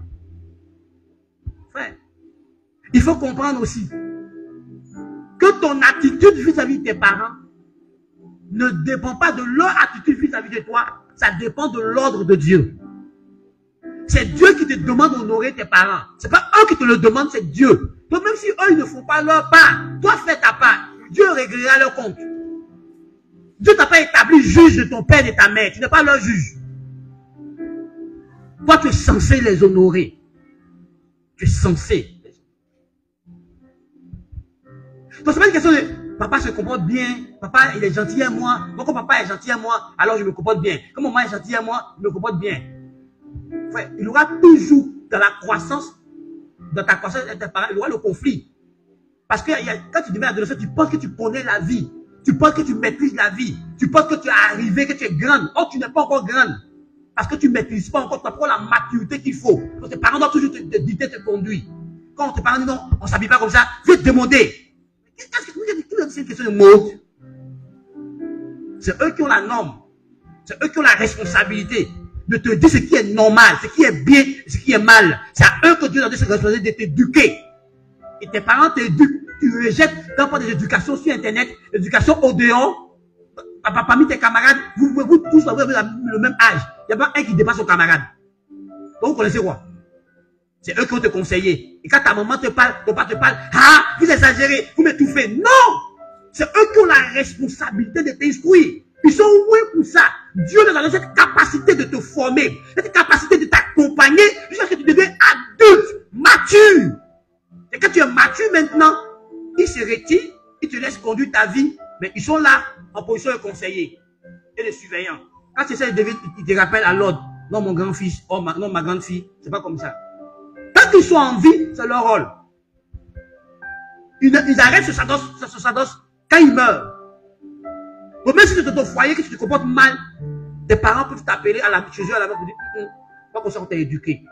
Frère, il faut comprendre aussi que ton attitude vis-à-vis de tes parents ne dépend pas de leur attitude vis-à-vis de toi, ça dépend de l'ordre de Dieu. C'est Dieu qui te demande d'honorer tes parents. C'est pas eux qui te le demandent, c'est Dieu. Donc même si eux ils ne font pas leur part, toi fais ta part. Dieu réglera leur compte. Dieu t'a pas établi juge de ton père et de ta mère. Tu n'es pas leur juge. Toi tu es censé les honorer. Tu es censé. Donc c'est pas une question de papa se comporte bien, papa il est gentil à moi. Donc quand papa est gentil à moi, alors je me comporte bien. Quand maman est gentille à moi, je me comporte bien. Frère, il y aura toujours dans la croissance, dans ta croissance avec tes parents, il y aura le conflit. Parce que quand tu deviens adolescent, tu penses que tu connais la vie. Tu penses que tu maîtrises la vie. Tu penses que tu es arrivé, que tu es grande. Or, tu n'es pas encore grande. Parce que tu ne maîtrises pas encore, tu n'as pas la maturité qu'il faut. Donc, tes parents doivent toujours te dicter, te conduire. Quand tes parents disent non, on ne s'habille pas comme ça, je vais te demander. Qu'est-ce que tu veux dire? C'est une question de mode. C'est eux qui ont la norme. C'est eux qui ont la responsabilité de te dire ce qui est normal, ce qui est bien, ce qui est mal. C'est à eux que Dieu a donné cette responsabilité de t'éduquer. Et tes parents t'éduquent. Tu rejettes quand on parle des éducations sur Internet, l'éducation au dehors. Parmi tes camarades, vous tous avez le même âge. Il n'y a pas un qui dépasse son camarade. Donc, vous connaissez quoi? C'est eux qui vont te conseiller. Et quand ta maman te parle, ton papa te parle, ah, vous exagérez, vous m'étouffez. Non! C'est eux qui ont la responsabilité de t'instruire. Ils sont oui pour ça. Dieu leur a donné cette capacité de te former, cette capacité de t'accompagner jusqu'à ce que tu deviennes adulte, mature. Et quand tu es mature maintenant, ils se retirent, ils te laissent conduire ta vie, mais ils sont là en position de conseiller et de surveillant. Quand tu essaies de devenir, ils te rappellent à l'ordre. Non, mon grand-fils, oh, non, ma grande-fille, c'est pas comme ça. Tant qu'ils sont en vie, c'est leur rôle. Ils arrêtent ce sacerdoce quand ils meurent. Donc même si tu es dans ton foyer, que tu te comportes mal, tes parents peuvent t'appeler à chez eux à la maison pour dire, pas comme ça on t'a éduqué.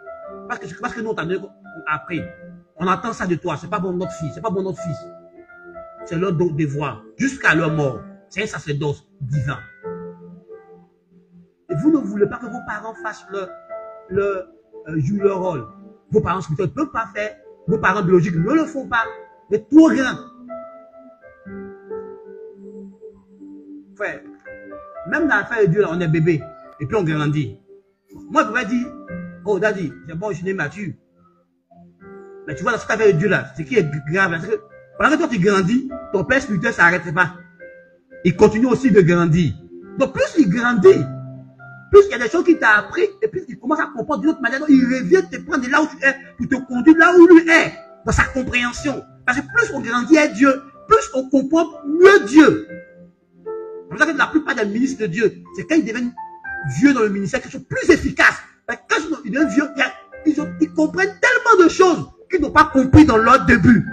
Parce que nous on t'a donné après. On entend ça de toi, c'est pas bon notre fille, c'est pas bon notre fils. C'est leur devoir, jusqu'à leur mort. C'est un sacerdoce divin. Et vous ne voulez pas que vos parents fassent jouent leur rôle. Vos parents spirituels ne peuvent pas faire, vos parents biologiques ne le font pas, mais tout rien. Frère, même dans l'affaire de Dieu, là, on est bébé, et puis on grandit. Moi, je pourrais dire, oh, daddy, c'est bon, je suis né mature. Mais tu vois, dans cette affaire de Dieu, là, ce qui est grave, c'est que pendant que toi, tu grandis, ton père spirituel ne s'arrête pas. Il continue aussi de grandir. Donc, plus il grandit, plus il y a des choses qu'il t'a appris, et plus il commence à comprendre d'une autre manière. Donc, il revient te prendre de là où tu es, pour te conduire là où lui est, dans sa compréhension. Parce que plus on grandit à Dieu, plus on comprend mieux Dieu. C'est pour ça que la plupart des ministres de Dieu, c'est quand ils deviennent vieux dans le ministère, qu'ils sont plus efficaces. Parce que quand ils deviennent vieux, ils comprennent tellement de choses qu'ils n'ont pas compris dans leur début.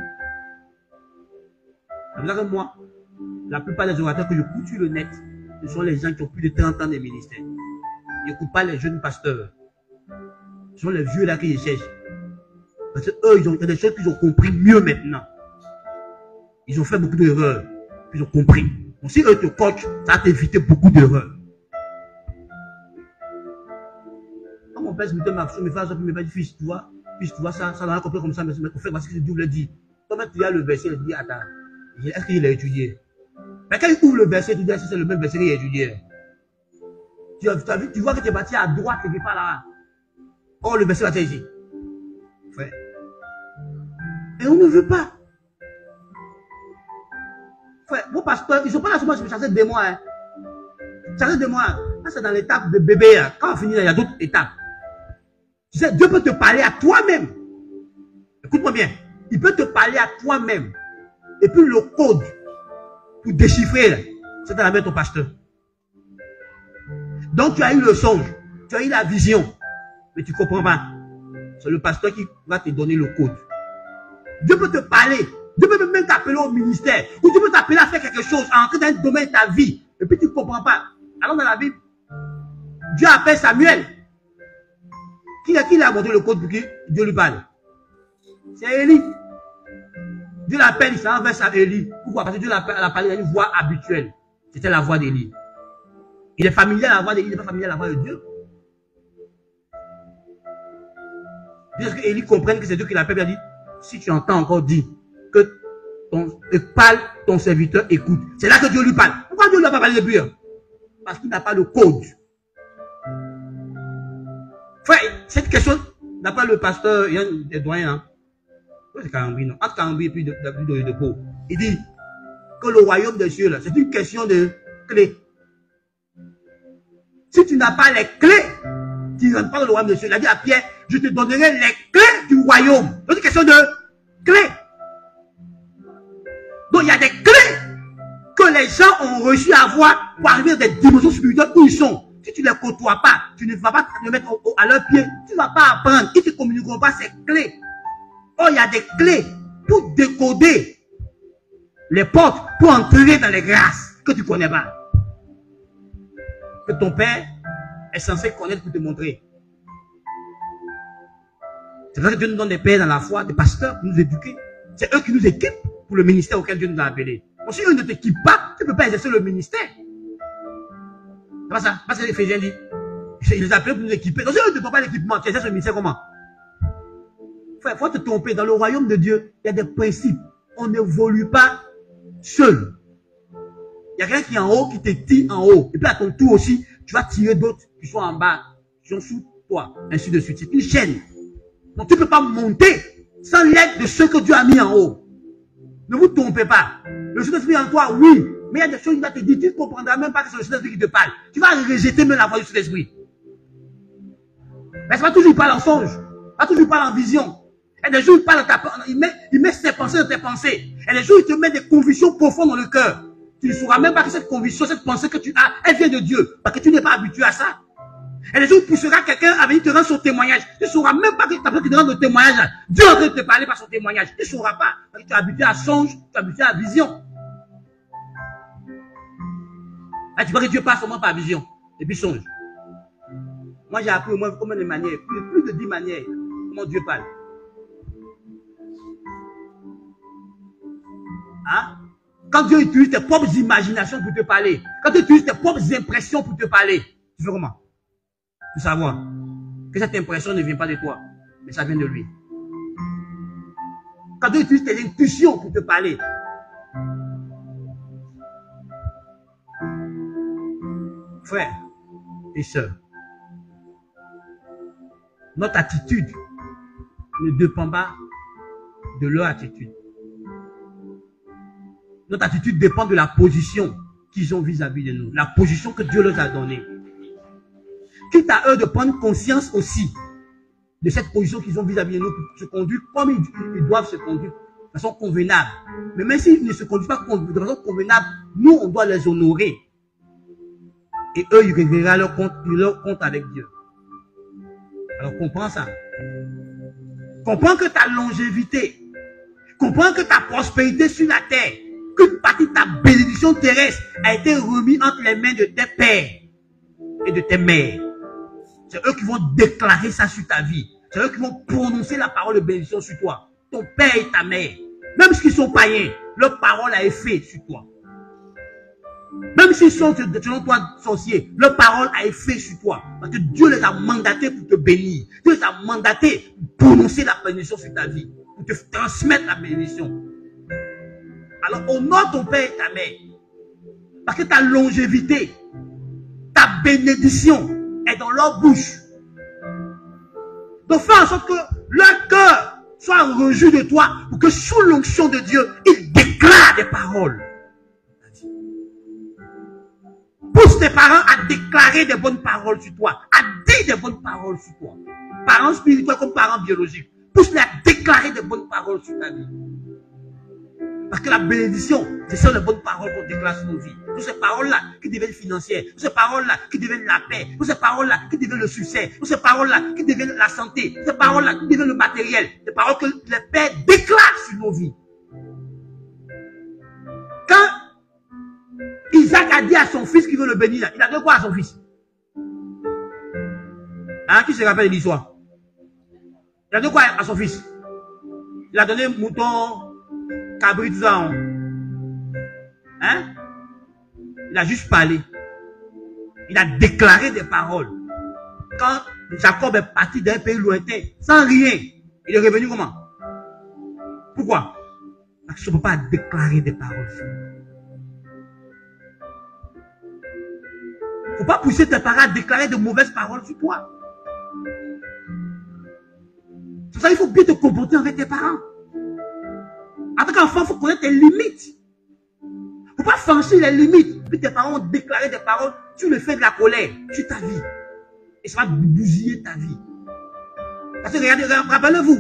C'est pour ça que moi, la plupart des orateurs que je coupe sur le net, ce sont les gens qui ont plus de 30 ans de ministère. Ils n'écoutent pas les jeunes pasteurs. Ce sont les vieux là qui les cherchent. Parce que eux, il y a des choses qu'ils ont compris mieux maintenant. Ils ont fait beaucoup d'erreurs. Ils ont compris. Donc si eux te coachent, ça va t'éviter beaucoup d'erreurs. Quand mon père se mettait ma fille, mes frères, mes pères, fils, tu vois, ça dans la compris comme ça, mais on fait voici ce que Dieu le dit. Toi-même, tu as le verset, il dit, attends, est-ce qu'il a étudié? Mais quand il ouvre le verset, tu dis, c'est le même verset qu'il a étudié. Tu vois que tu es parti à droite, tu n'es pas là. Oh, le verset va être ici. Frère. Et on ne veut pas. Frère, vos pasteurs, ils ne sont pas là seulement pour chasser des mois. Hein. Chasser des mois, c'est dans l'étape de bébé. Hein. Quand on finit, il y a d'autres étapes. Tu sais, Dieu peut te parler à toi-même. Écoute-moi bien. Il peut te parler à toi-même. Et puis le code pour déchiffrer, c'est dans la main de ton pasteur. Donc tu as eu le songe, tu as eu la vision, mais tu ne comprends pas. C'est le pasteur qui va te donner le code. Dieu peut te parler, Dieu peut même t'appeler au ministère, ou Dieu peut t'appeler à faire quelque chose, à entrer dans un domaine de ta vie, et puis tu ne comprends pas. Alors dans la Bible, Dieu appelle Samuel. Qui a montré le code pour que Dieu lui parle? C'est Élie. Dieu l'appelle, il s'en va vers Élie. Pourquoi? Parce que Dieu l'a parlé dans une voix habituelle. C'était la voix d'Élie. Il est familier à la voix d'Élie, il n'est pas familier à la voix de Dieu. Jusqu'à ce qu'Élie comprenne que c'est Dieu qui l'appelle, il a dit, si tu entends encore dire que parle ton serviteur, écoute. C'est là que Dieu lui parle. Pourquoi Dieu ne lui a pas parlé depuis? Parce qu'il n'a pas le code. Frère, cette question n'a pas le pasteur, il y a des doyens, hein. C'est Karambri, non? Entre Karambri et puis de Pau. Il dit que le royaume des cieux, là, c'est une question de clés. Si tu n'as pas les clés, tu ne rentres pas dans le royaume des cieux. Il a dit à Pierre, je te donnerai les clés du royaume. C'est une question de clés. Donc il y a des clés que les gens ont reçu à avoir pour arriver dans des dimensions spirituelles où ils sont. Si tu ne les côtoies pas, tu ne vas pas te mettre à leurs pieds, tu ne vas pas apprendre. Ils ne te communiqueront pas ces clés. Oh, il y a des clés pour décoder les portes, pour entrer dans les grâces que tu ne connais pas. Que ton père est censé connaître pour te montrer. C'est vrai que Dieu nous donne des pères dans la foi, des pasteurs pour nous éduquer. C'est eux qui nous équipent pour le ministère auquel Dieu nous a appelés. Donc, si eux ne t'équipent pas, tu ne peux pas exercer le ministère. C'est pas ça. Parce que l'Éphésiens dit, ils les appellent pour nous équiper. Donc, si eux ne font pas l'équipement, tu exerces le ministère comment? Frère, il faut te tromper. Dans le royaume de Dieu, il y a des principes. On n'évolue pas seul. Il y a quelqu'un qui est en haut, qui te tire en haut. Et puis à ton tour aussi, tu vas tirer d'autres qui sont en bas, qui sont sous toi, ainsi de suite. C'est une chaîne. Donc tu ne peux pas monter sans l'aide de ceux que Dieu a mis en haut. Ne vous trompez pas. Le Saint-Esprit en toi, oui. Mais il y a des choses qui vont te dire, tu ne comprendras même pas que c'est le Saint-Esprit qui te parle. Tu vas rejeter même la voix du Saint-Esprit. Mais ça va toujours parler en songe. Ça va toujours parler en vision. Et des jours, il met ses pensées dans tes pensées. Et des jours, il te met des convictions profondes dans le cœur. Tu ne sauras même pas que cette conviction, cette pensée que tu as, elle vient de Dieu. Parce que tu n'es pas habitué à ça. Et des jours, il poussera quelqu'un à venir te rendre son témoignage. Tu ne sauras même pas que tu as besoin de rendre le témoignage. Dieu est en train de te parler par son témoignage. Tu ne sauras pas. Parce que tu es habitué à songe, tu es habitué à vision. Et tu vois que Dieu passe seulement par vision. Et puis songe. Moi, j'ai appris au moins combien de manières, plus de 10 manières, comment Dieu parle. Hein? Quand Dieu utilise tes propres imaginations pour te parler, quand Dieu utilise tes propres impressions pour te parler, tu fais comment? Pour savoir que cette impression ne vient pas de toi, mais ça vient de lui. Quand Dieu utilise tes intuitions pour te parler, frères et sœurs, notre attitude ne dépend pas de leur attitude. Notre attitude dépend de la position qu'ils ont vis-à-vis de nous, la position que Dieu leur a donnée. Quitte à eux de prendre conscience aussi de cette position qu'ils ont vis-à-vis de nous pour se conduire comme ils doivent se conduire de façon convenable. Mais même s'ils ne se conduisent pas de façon convenable, nous, on doit les honorer. Et eux, ils régleront leur compte avec Dieu. Alors comprends ça. Comprends que ta longévité, comprends que ta prospérité sur la terre, qu'une partie de ta bénédiction terrestre a été remise entre les mains de tes pères et de tes mères. C'est eux qui vont déclarer ça sur ta vie. C'est eux qui vont prononcer la parole de bénédiction sur toi. Ton père et ta mère. Même s'ils sont païens, leur parole a effet sur toi. Même s'ils sont, selon toi, sorciers, leur parole a effet sur toi. Parce que Dieu les a mandatés pour te bénir. Dieu les a mandatés pour prononcer la bénédiction sur ta vie. Pour te transmettre la bénédiction. Alors, honore ton père et ta mère. Parce que ta longévité, ta bénédiction est dans leur bouche. Donc, fais en sorte que leur cœur soit rejoui de toi pour que sous l'onction de Dieu, ils déclarent des paroles. Pousse tes parents à déclarer des bonnes paroles sur toi, à dire des bonnes paroles sur toi. Parents spirituels comme parents biologiques. Pousse-les à déclarer des bonnes paroles sur ta vie. Parce que la bénédiction, c'est sur les bonnes paroles qu'on déclare sur nos vies. Toutes ces paroles-là qui deviennent financières, toutes ces paroles-là qui deviennent la paix, toutes ces paroles-là qui deviennent le succès, toutes ces paroles-là qui deviennent la santé, toutes ces paroles-là qui deviennent le matériel, des paroles que les pères déclarent sur nos vies. Quand Isaac a dit à son fils qu'il veut le bénir, il a donné quoi à son fils? Hein, qui se rappelle de l'histoire? Il a donné quoi à son fils? Il a donné mouton, cabri, tout ça. Hein? Il a juste parlé. Il a déclaré des paroles. Quand Jacob est parti d'un pays lointain, sans rien, il est revenu comment? Pourquoi? Parce que je ne peux pas déclarer des paroles. Il ne faut pas pousser tes parents à déclarer de mauvaises paroles sur toi. C'est pour ça qu'il faut bien te comporter avec tes parents. En tant qu'enfant, il faut connaître tes limites. Il ne faut pas franchir les limites. Puis tes parents ont déclaré des paroles, tu le fais de la colère sur ta vie. Et ça va bousiller ta vie. Parce que regardez, rappelez-vous,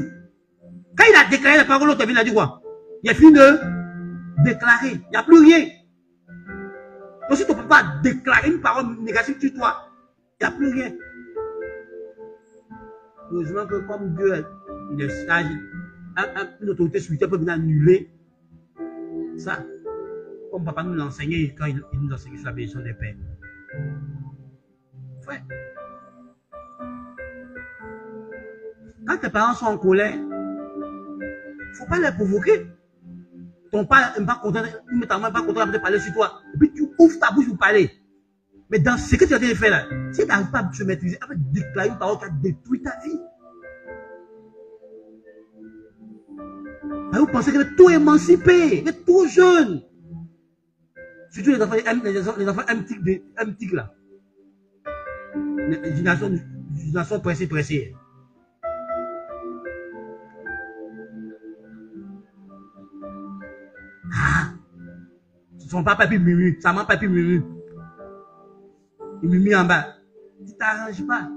quand il a déclaré les paroles, l'autre il a dit quoi? Il a fini de déclarer. Il n'y a plus rien. Donc si tu ne peux pas déclarer une parole négative sur toi, il n'y a plus rien. Heureusement que comme Dieu il est sage, une autorité spirituelle peut venir annuler ça. Comme papa nous l'enseignait quand il nous enseignait sur la bénédiction des pères. Frère, quand tes parents sont en colère, il ne faut pas les provoquer. Ton père n'est pas content, ou ta mère n'est pas content de parler sur toi. Et puis tu ouvres ta bouche pour parler. Mais dans ce que tu as déjà fait là, si tu n'arrives pas à te maîtriser, tu vas déclarer une parole qui a détruit ta vie. Vous pensez que vous êtes trop émancipé, vous êtes trop jeune. Surtout les enfants aiment tic là. Les générations pressées. Ah, son papa puis Mimi, sa maman puis Mimi. Il Mimi en bas. Tu t'arranges pas.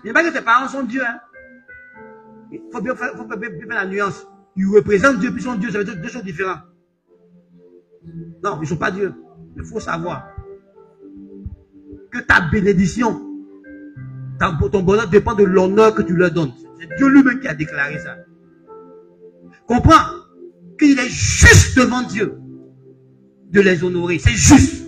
Il n'y a pas que tes parents sont Dieu. Hein. Il faut bien faire la nuance. Ils représentent Dieu, puis sont Dieu, ça veut dire deux choses différentes. Non, ils ne sont pas Dieu. Il faut savoir que ta bénédiction, ton bonheur dépend de l'honneur que tu leur donnes. C'est Dieu lui-même qui a déclaré ça. Comprends qu'il est juste devant Dieu de les honorer. C'est juste.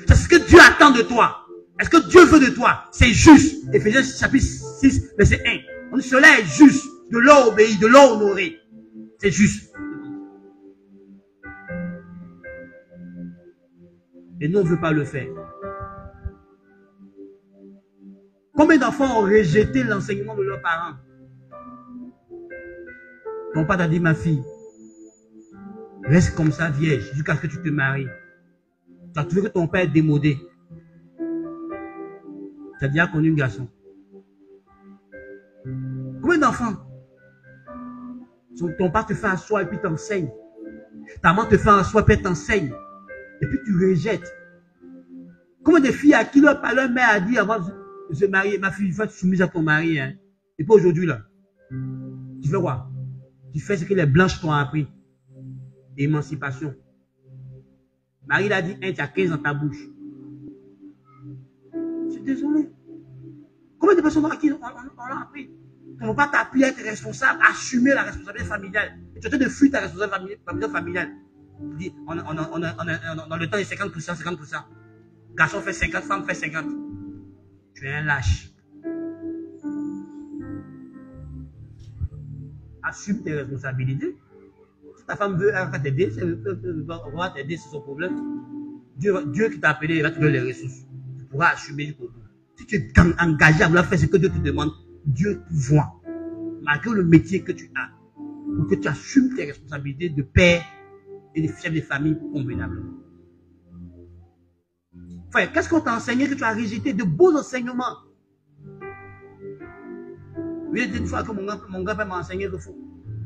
C'est ce que Dieu attend de toi. Est-ce que Dieu veut de toi? C'est juste. Éphésiens chapitre 6, verset 1. On dit, cela est juste. De leur obéir, de leur honorer. C'est juste. Et nous, on ne veut pas le faire. Combien d'enfants ont rejeté l'enseignement de leurs parents? Ton père t'a dit, ma fille, reste comme ça vierge jusqu'à ce que tu te maries. Tu as trouvé que ton père est démodé. Tu as déjà connu un garçon. Combien d'enfants? Ton père te fait asseoir et puis t'enseigne. Ta maman te fait asseoir et puis t'enseigne. Et puis tu rejettes. Combien de filles à qui leur mère a dit avant de se marier, ma fille, il faut que tu soumises à ton mari. Hein? Et puis aujourd'hui, là, tu fais quoi? Tu fais ce que les blanches t'ont appris. Émancipation. Marie l'a dit, hein, tu as 15 dans ta bouche. Je suis désolé. Combien de personnes à qui on l'a appris? On ne va pas t'appuyer à être responsable, assumer la responsabilité familiale. Et tu es en train de fuir ta responsabilité familiale. Tu dis, on a le temps de 50%, 50%. Garçon fait 50, femme fait 50. Tu es un lâche. Assume tes responsabilités. Si ta femme veut t'aider, elle va t'aider, c'est son problème. Dieu qui t'a appelé, il va te donner les ressources. Tu pourras assumer jusqu'au bout. Si tu es engagé à vouloir faire ce que Dieu te demande, Dieu voit. Malgré le métier que tu as, pour que tu assumes tes responsabilités de père et de chef de famille convenablement. Frère, qu'est-ce qu'on t'a enseigné que tu as rejeté? De beaux enseignements. Oui, une fois que mon grand-père m'a enseigné qu'il ne faut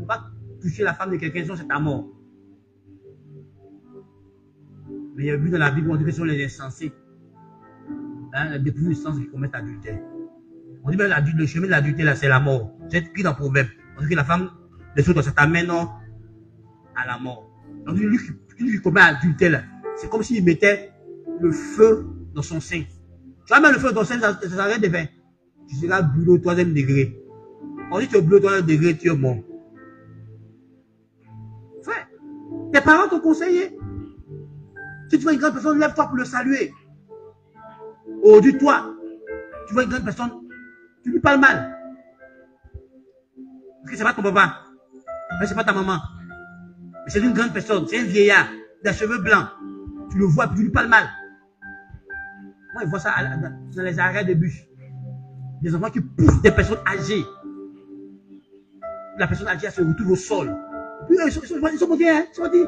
pas toucher la femme de quelqu'un, sinon c'est ta mort. Mais il y a vu dans la Bible, on dit que ce sont les insensés. Hein, les dépourvus de sens qui commettent l'adultère. On dit même le chemin de l'adultère, là, c'est la mort. C'est écrit dans le Proverbe. On dit que la femme, les choses, ça t'amène à la mort. On dit lui qui commet l'adultère, là, c'est comme s'il mettait le feu dans son sein. Tu vas mettre le feu dans son sein, ça s'arrête de faire. Tu seras brûlé au 3e degré. On dit que tu es brûlé au 3e degré, tu es mort. Frère, tes parents t'ont conseillé. Si tu vois une grande personne, lève-toi pour le saluer. Aujourd'hui, toi, tu vois une grande personne, tu lui parles mal. Parce que c'est pas ton papa. C'est pas ta maman. Mais c'est une grande personne, c'est un vieillard, des cheveux blancs. Tu le vois, puis tu lui parles mal. Moi, je vois ça dans les arrêts de bus. Des enfants qui poussent des personnes âgées. La personne âgée elle se retrouve au sol. Puis ils sont montés, hein, ils sont montés.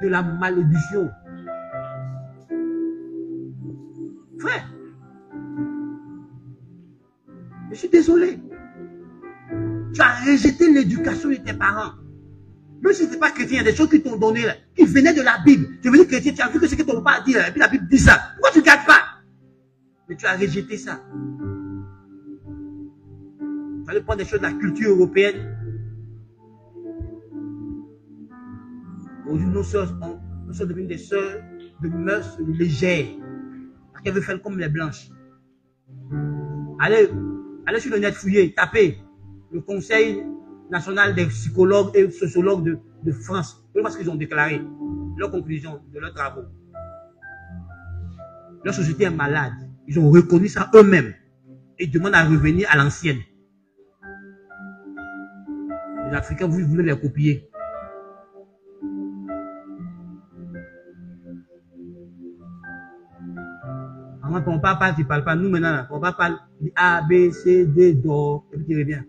De la malédiction. Frère, je suis désolé. Tu as rejeté l'éducation de tes parents. Même si tu n'es pas chrétien, il y a des choses qui t'ont donné, là, qui venaient de la Bible. Tu es venu chrétien, tu as vu que ce que ton papa a dit, là, et puis la Bible dit ça. Pourquoi tu ne gardes pas? Mais tu as rejeté ça. Tu allais prendre des choses de la culture européenne. Aujourd'hui, nos sœurs sont devenues des sœurs de mœurs légères. Parce qu'elles veulent faire comme les blanches. Allez sur le net fouiller, tapez le Conseil national des psychologues et sociologues de France. Voilà ce qu'ils ont déclaré, leur conclusion de leurs travaux. Leur société est malade. Ils ont reconnu ça eux-mêmes. Et ils demandent à revenir à l'ancienne. Les Africains, vous voulez les copier. Avant ton papa, tu ne parles pas. Nous maintenant, ton papa parle A, B, C, D, Do. Et puis tu reviens.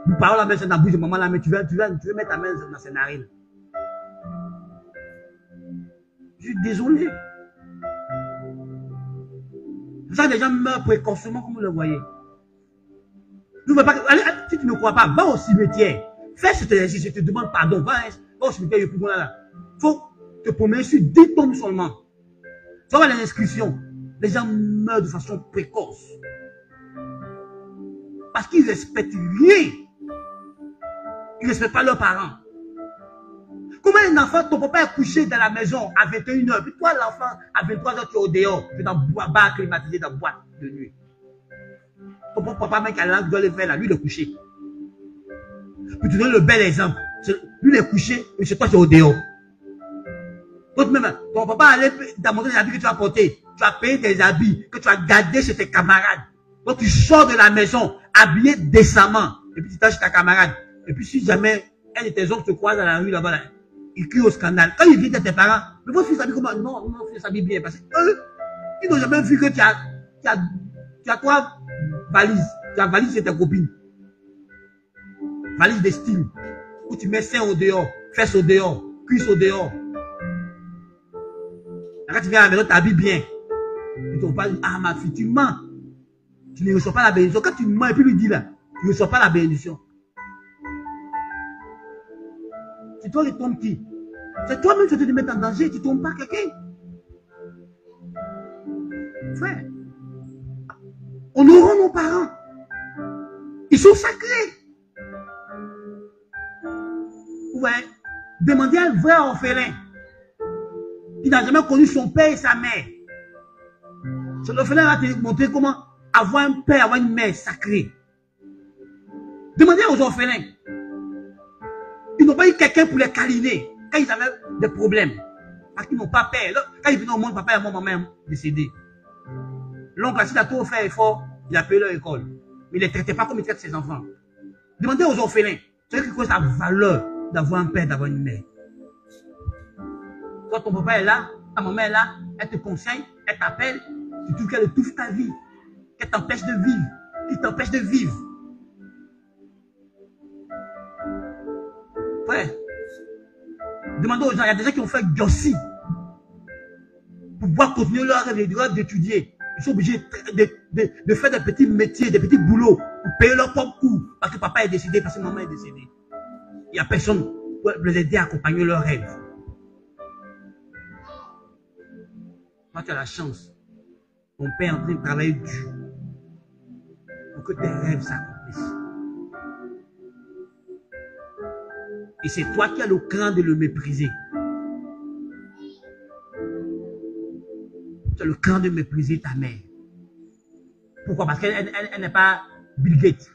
Nous parlons la main dans la bouche de maman là, mais tu veux mettre ta main dans ses narines. Je suis désolé. C'est ça que les gens meurent précocement comme vous le voyez. Allez, si tu ne crois pas, va au cimetière. Fais cet exercice, je te demande pardon. Va au cimetière, il faut te promener sur 10 tombes seulement. Tu vas voir les inscriptions. Les gens meurent de façon précoce. Parce qu'ils ne respectent rien. Ils ne respectent pas leurs parents. Comment un enfant, ton papa est couché dans la maison à 21h, puis toi l'enfant, à 23h, tu es au dehors, tu es dans le bar climatisé, dans la boîte de nuit. Ton papa, mec, à la langue doit le faire là, lui, il est couché. Puis tu donnes le bel exemple. Lui, il est couché, et chez toi, tu es au dehors. Donc, même, ton papa allait t'amener des habits que tu as portés. Tu as payé des habits que tu as gardés chez tes camarades. Donc, tu sors de la maison, habillé décemment. Et puis, tu tâches ta camarade. Et puis, si jamais un de tes oncles te croise dans la rue là-bas, là, il crie au scandale. Quand il vient de tes parents, mais votre fils s'habille comment? Non, mon fils s'habille bien. Parce qu'eux, ils n'ont jamais vu que tu as quoi? Valise. Tu as valise chez tes copines. Valise de style. Où tu mets seins au dehors, fesses au dehors, cuisses au dehors. Quand tu viens à la maison, tu habilles bien. Ils t'ont pas dit, ah ma fille, tu mens. Tu ne reçois pas la bénédiction. Quand tu mens et puis lui dis là, tu ne reçois pas la bénédiction. C'est toi qui tombes qui? C'est toi-même qui te mets en danger, tu ne tombes pas quelqu'un. Frère, honorons nos parents. Ils sont sacrés. Ouais. Demandez à un vrai orphelin qui n'a jamais connu son père et sa mère. Cet orphelin va te montrer comment avoir un père, avoir une mère sacrée. Demandez aux orphelins. Ils n'ont pas eu quelqu'un pour les câliner quand ils avaient des problèmes. Parce qu'ils n'ont pas peur. Quand ils venaient au monde, papa et maman est décédé. L'oncle, s'il a trop fait effort, il a payé leur école. Mais il ne les traitait pas comme il traite ses enfants. Demandez aux orphelins. C'est eux qui connaissent la valeur d'avoir un père, d'avoir une mère. Quand ton papa est là, ta maman est là, elle te conseille, elle t'appelle, tu trouves qu'elle étouffe ta vie, qu'elle t'empêche de vivre, qu'il t'empêche de vivre. Ouais. Demandez aux gens, il y a des gens qui ont fait Gossi pour pouvoir continuer leur rêve d'étudier. Ils sont obligés de faire des petits métiers, des petits boulots pour payer leur propre coût parce que papa est décédé, parce que maman est décédée. Il n'y a personne pour les aider à accompagner leurs rêves. Toi, tu as la chance. Ton père est en train de travailler dur pour que tes rêves s'accomplissent. Et c'est toi qui as le cran de le mépriser. Tu as le cran de mépriser ta mère. Pourquoi? Parce qu'elle n'est pas Bill Gates.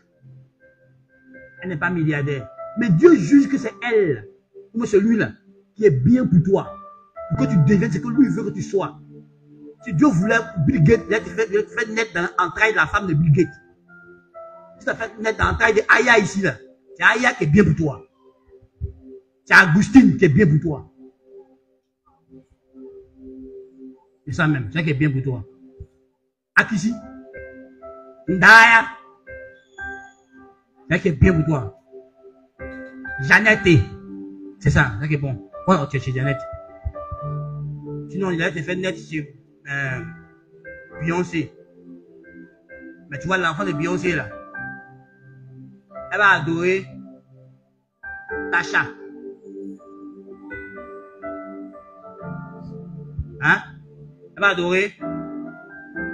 Elle n'est pas milliardaire. Mais Dieu juge que c'est elle, ou celui-là, qui est bien pour toi. Pour que tu deviennes ce que lui veut que tu sois. Si Dieu voulait Bill Gates, il te fait naître dans l'entraille de la femme de Bill Gates. Si tu as fait naître dans l'entraille de Aya ici, là, c'est Aya qui est bien pour toi. C'est Augustine qui est bien pour toi. C'est ça même, c'est ça qui est bien pour toi. Akisi, Ndaya, c'est ça qui est bien pour toi. Jeannette, c'est ça qui est bon. Oh, tu es chez Jeannette. Sinon, il a été fait naître chez Beyoncé. Mais tu vois l'enfant de Beyoncé là, elle va adorer Tasha. Hein? Elle va adorer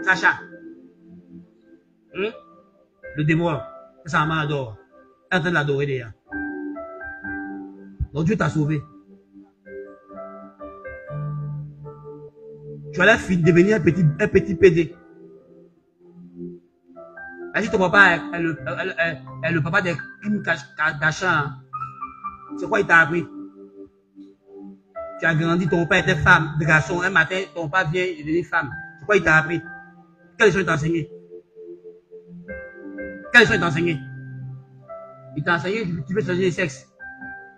Sacha. Le démon. Ça m'a adore. Elle est en train de l'adorer déjà. Donc Dieu t'a sauvé. Tu allais devenir un petit PD. Si ton papa est le papa de Kim Kardashian, c'est quoi il t'a appris? Tu as grandi, ton père était femme, de garçon. Un matin, ton papa vient et devient femme. C'est quoi il t'a appris? Quelle leçon il t'a enseigné? Quelle leçon il t'a enseigné? Il t'a enseigné que tu veux changer de sexe.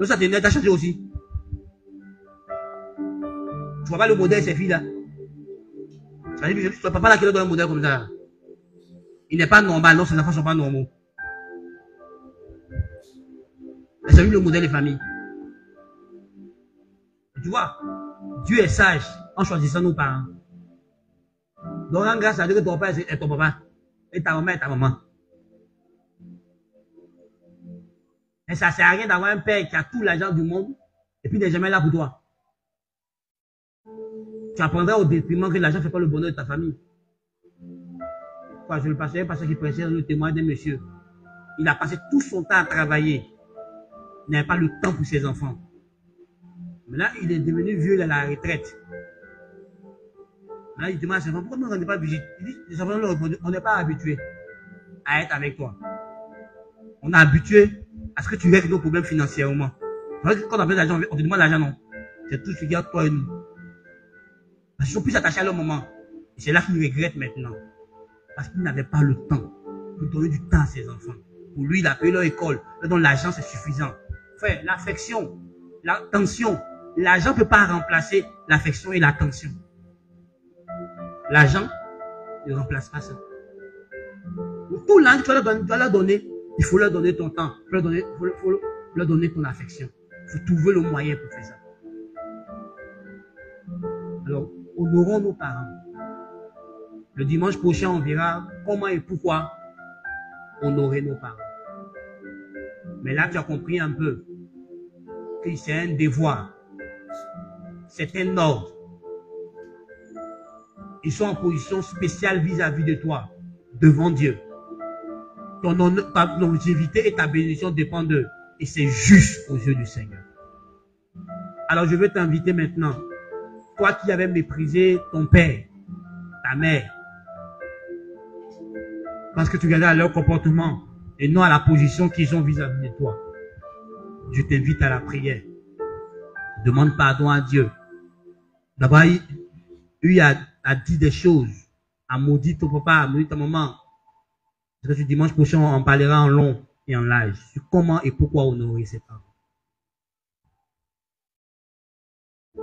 Donc ça t'a changé aussi. Tu vois pas le modèle de ces filles-là? C'est papa là qui leur donne un modèle comme ça. Il n'est pas normal, non, ces enfants ne sont pas normaux. C'est lui le modèle des familles. Tu vois, Dieu est sage en choisissant nos parents. Donc, rends grâce à Dieu que ton père est ton papa. Et ta maman est ta maman. Et ça ne sert à rien d'avoir un père qui a tout l'argent du monde et puis n'est jamais là pour toi. Tu apprendras au détriment que l'argent ne fait pas le bonheur de ta famille. Quoi, je le passais parce qu'il prêchait le témoin d'un monsieur. Il a passé tout son temps à travailler. Il n'avait pas le temps pour ses enfants. Maintenant, il est devenu vieux, il est à la retraite. Maintenant, il demande à ses enfants, pourquoi nous ne rendons pas visite? Il dit, les enfants, on n'est pas habitués à être avec toi. On est habitué à ce que tu règles nos problèmes financièrement. Quand on a besoin d'argent, on te demande l'argent, non. C'est tout ce qu'il y a toi et nous. Parce qu'ils sont plus attachés à leur moment. Et c'est là qu'ils regrettent maintenant. Parce qu'ils n'avaient pas le temps pour donner du temps à ses enfants. Pour lui, il a payé leur école. Donc l'argent, c'est suffisant. Frère, l'affection, l'attention, l'argent ne peut pas remplacer l'affection et l'attention. L'argent ne remplace pas ça. Tout l'argent, tu dois leur donner. Il faut leur donner ton temps. Il faut leur donner ton affection. Il faut trouver le moyen pour faire ça. Alors, honorons nos parents. Le dimanche prochain, on verra comment et pourquoi honorer nos parents. Mais là, tu as compris un peu que c'est un devoir. C'est un ordre. Ils sont en position spéciale vis-à-vis de toi, devant Dieu. Ta longévité et ta bénédiction dépendent d'eux. Et c'est juste aux yeux du Seigneur. Alors je veux t'inviter maintenant, toi qui avais méprisé ton père, ta mère, parce que tu regardais à leur comportement et non à la position qu'ils ont vis-à-vis de toi. Je t'invite à la prière. Demande pardon à Dieu. D'abord, il a dit des choses, a maudit ton papa, a maudit ta maman. Parce que dimanche prochain, on parlera en long et en large sur comment et pourquoi honorer ses parents.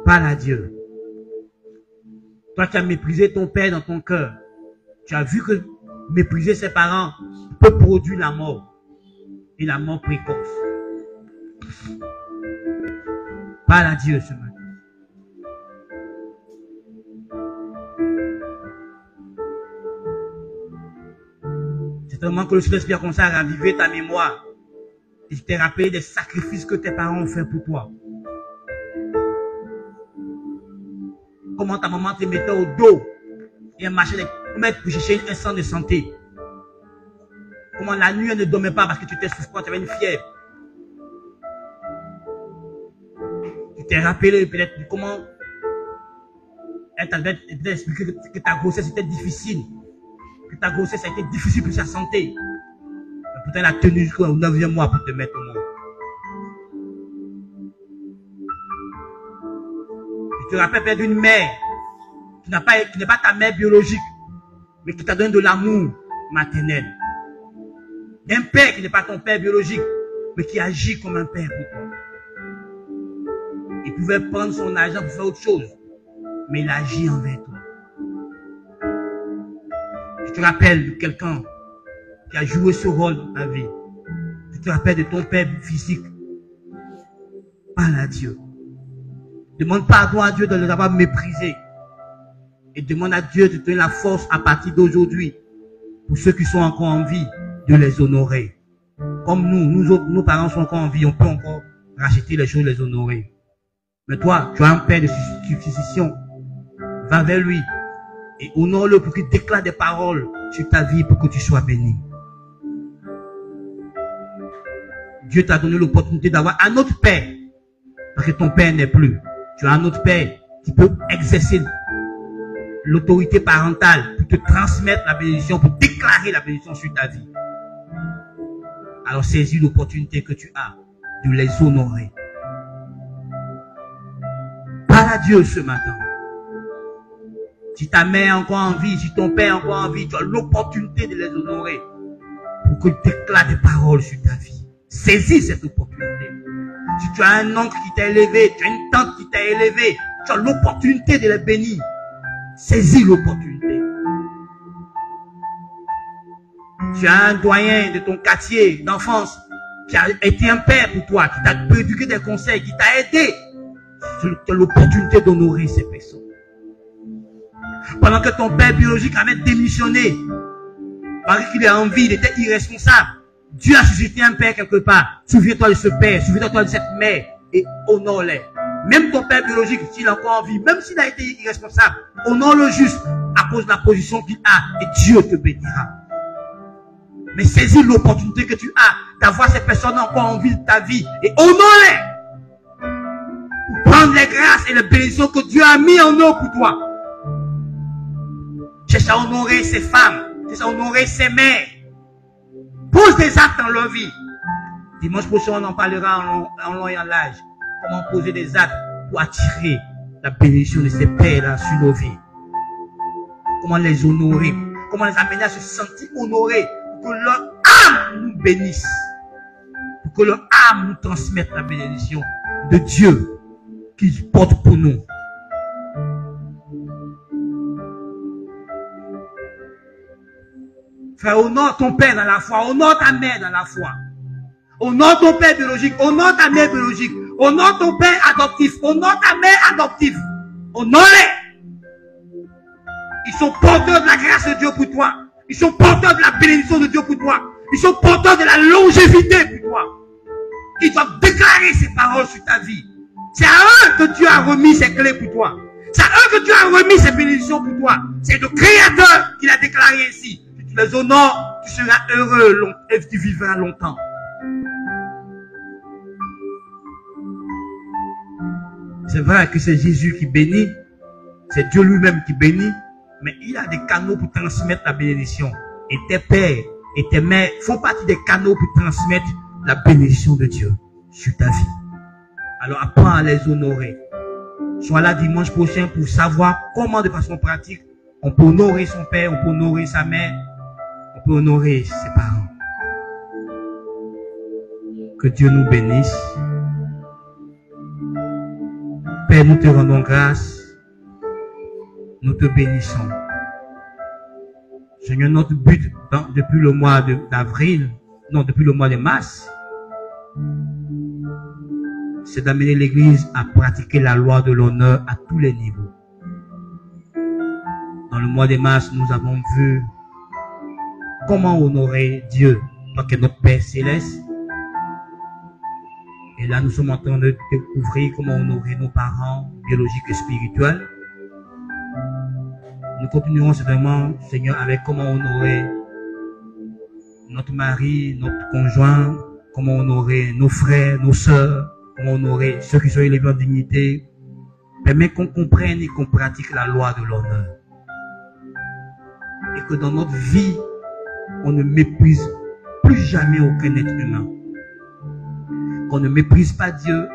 Parle à Dieu. Toi qui as méprisé ton père dans ton cœur, tu as vu que mépriser ses parents peut produire la mort et la mort précoce. Parle à Dieu ce matin. C'est vraiment que le Saint-Esprit a commencé à raviver ta mémoire et je t'ai rappelé des sacrifices que tes parents ont fait pour toi. Comment ta maman te mettait au dos et elle marchait pour chercher un centre de santé. Comment la nuit elle ne dormait pas parce que tu étais souffrant, tu avais une fièvre. Tu t'es rappelé peut-être comment elle t'avait expliqué que ta grossesse était difficile. Que ta grossesse a été difficile pour sa santé. Mais pourtant elle a tenu jusqu'au 9e mois pour te mettre au monde. Tu te rappelles peut-être d'une mère qui n'est pas ta mère biologique, mais qui t'a donné de l'amour maternel. D'un père qui n'est pas ton père biologique, mais qui agit comme un père pour toi. Il pouvait prendre son argent pour faire autre chose, mais il agit envers toi. Tu te rappelles de quelqu'un qui a joué ce rôle dans ta vie. Tu te rappelles de ton père physique. Parle à Dieu. Demande pardon à Dieu de les avoir méprisés. Et demande à Dieu de te donner la force à partir d'aujourd'hui, pour ceux qui sont encore en vie, de les honorer. Comme nos parents sont encore en vie, on peut encore racheter les choses, les honorer. Mais toi, tu as un père de substitution. Va vers lui et honore-le pour qu'il déclare des paroles sur ta vie pour que tu sois béni. Dieu t'a donné l'opportunité d'avoir un autre père, parce que ton père n'est plus. Tu as un autre père qui peut exercer l'autorité parentale pour te transmettre la bénédiction, pour déclarer la bénédiction sur ta vie. Alors saisis l'opportunité que tu as de les honorer. Parle à Dieu ce matin. Si ta mère est encore en vie, si ton père est encore en vie, tu as l'opportunité de les honorer pour que tu déclares des paroles sur ta vie. Saisis cette opportunité. Si tu as un oncle qui t'a élevé, tu as une tante qui t'a élevé, tu as l'opportunité de les bénir. Saisis l'opportunité. Tu as un doyen de ton quartier d'enfance qui a été un père pour toi, qui t'a prédiqué des conseils, qui t'a aidé, tu as l'opportunité d'honorer ces personnes. Pendant que ton père biologique avait démissionné, parce qu'il a envie, il était irresponsable, Dieu a suscité un père quelque part. Souviens-toi de ce père, souviens-toi de cette mère et honore-les. Même ton père biologique, s'il a encore envie, même s'il a été irresponsable, honore-le juste à cause de la position qu'il a et Dieu te bénira. Mais saisis l'opportunité que tu as d'avoir ces personnes encore en vie de ta vie et honore-les. Pour prendre les grâces et les bénédictions que Dieu a mis en eux pour toi. Cherche à honorer ces femmes, cherche à honorer ces mères. Pose des actes dans leur vie. Dimanche prochain, on en parlera en long et en large. Comment poser des actes pour attirer la bénédiction de ces pères-là sur nos vies. Comment les honorer. Comment les amener à se sentir honorés. Pour que leur âme nous bénisse. Pour que leur âme nous transmette la bénédiction de Dieu qu'il porte pour nous. Frère, honore ton père dans la foi, honore ta mère dans la foi. Honore ton père biologique, honore ta mère biologique, honore ton père adoptif, honore ta mère adoptive. Honore-les. Ils sont porteurs de la grâce de Dieu pour toi. Ils sont porteurs de la bénédiction de Dieu pour toi. Ils sont porteurs de la longévité pour toi. Ils doivent déclarer ces paroles sur ta vie. C'est à eux que Dieu a remis ses clés pour toi. C'est à eux que Dieu a remis ses bénédictions pour toi. C'est le Créateur qui l'a déclaré ainsi. Si tu les honores, tu seras heureux et tu vivras longtemps. C'est vrai que c'est Jésus qui bénit. C'est Dieu lui-même qui bénit. Mais il a des canaux pour transmettre la bénédiction. Et tes pères et tes mères font partie des canaux pour transmettre la bénédiction de Dieu sur ta vie. Alors apprends à les honorer. Sois là dimanche prochain pour savoir comment de façon pratique on peut honorer son père, on peut honorer sa mère, on peut honorer ses parents. Que Dieu nous bénisse. Père, nous te rendons grâce. Nous te bénissons. Seigneur, notre but depuis le mois d'avril, non, depuis le mois de mars, c'est d'amener l'Église à pratiquer la loi de l'honneur à tous les niveaux. Dans le mois de mars, nous avons vu comment honorer Dieu, qui est notre Père Céleste. Et là, nous sommes en train de découvrir comment honorer nos parents biologiques et spirituels. Nous continuerons certainement, Seigneur, avec comment honorer notre mari, notre conjoint, comment honorer nos frères, nos sœurs, comment honorer ceux qui sont élevés en dignité. Permets qu'on comprenne et qu'on pratique la loi de l'honneur. Et que dans notre vie, on ne méprise plus jamais aucun être humain. Qu'on ne méprise pas Dieu,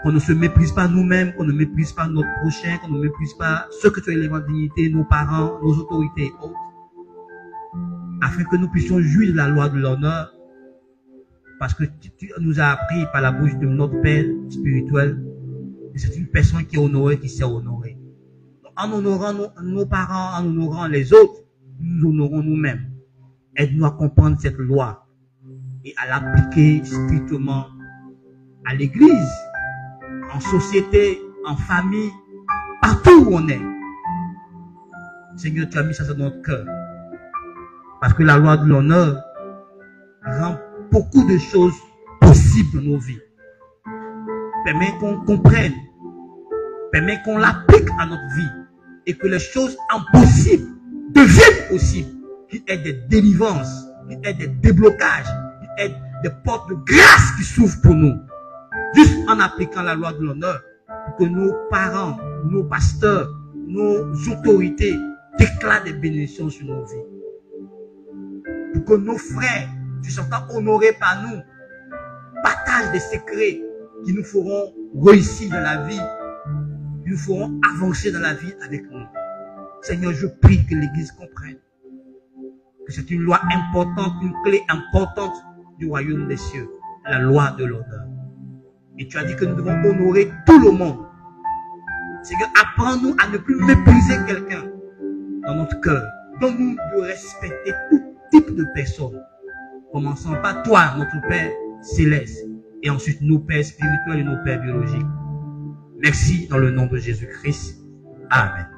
qu'on ne se méprise pas nous-mêmes, qu'on ne méprise pas notre prochain, qu'on ne méprise pas ceux que tu as élevés en dignité, nos parents, nos autorités et autres. Afin que nous puissions jouir de la loi de l'honneur, parce que tu nous as appris par la bouche de notre Père spirituel, que c'est une personne qui est honorée, qui sait honorer. Donc, en honorant nos parents, en honorant les autres, nous honorons nous-mêmes. Aide-nous à comprendre cette loi et à l'appliquer strictement à l'Église, en société, en famille, partout où on est. Seigneur, tu as mis ça dans notre cœur. Parce que la loi de l'honneur rend beaucoup de choses possibles dans nos vies. Permet qu'on comprenne, permet qu'on l'applique à notre vie et que les choses impossibles deviennent possibles, qui aient des délivrances, qui aient des déblocages, qui aient des portes de grâce qui s'ouvrent pour nous. Juste en appliquant la loi de l'honneur, pour que nos parents, nos pasteurs, nos autorités déclarent des bénédictions sur nos vies. Pour que nos frères, qui sont honorés par nous, partagent des secrets qui nous feront réussir dans la vie, qui nous feront avancer dans la vie avec nous. Seigneur, je prie que l'Église comprenne que c'est une loi importante, une clé importante du royaume des cieux, la loi de l'honneur. Et tu as dit que nous devons honorer tout le monde. Seigneur, apprends-nous à ne plus mépriser quelqu'un dans notre cœur. Donne-nous de respecter tout type de personnes. Commençons par toi, notre Père céleste, et ensuite nos pères spirituels et nos pères biologiques. Merci dans le nom de Jésus-Christ. Amen.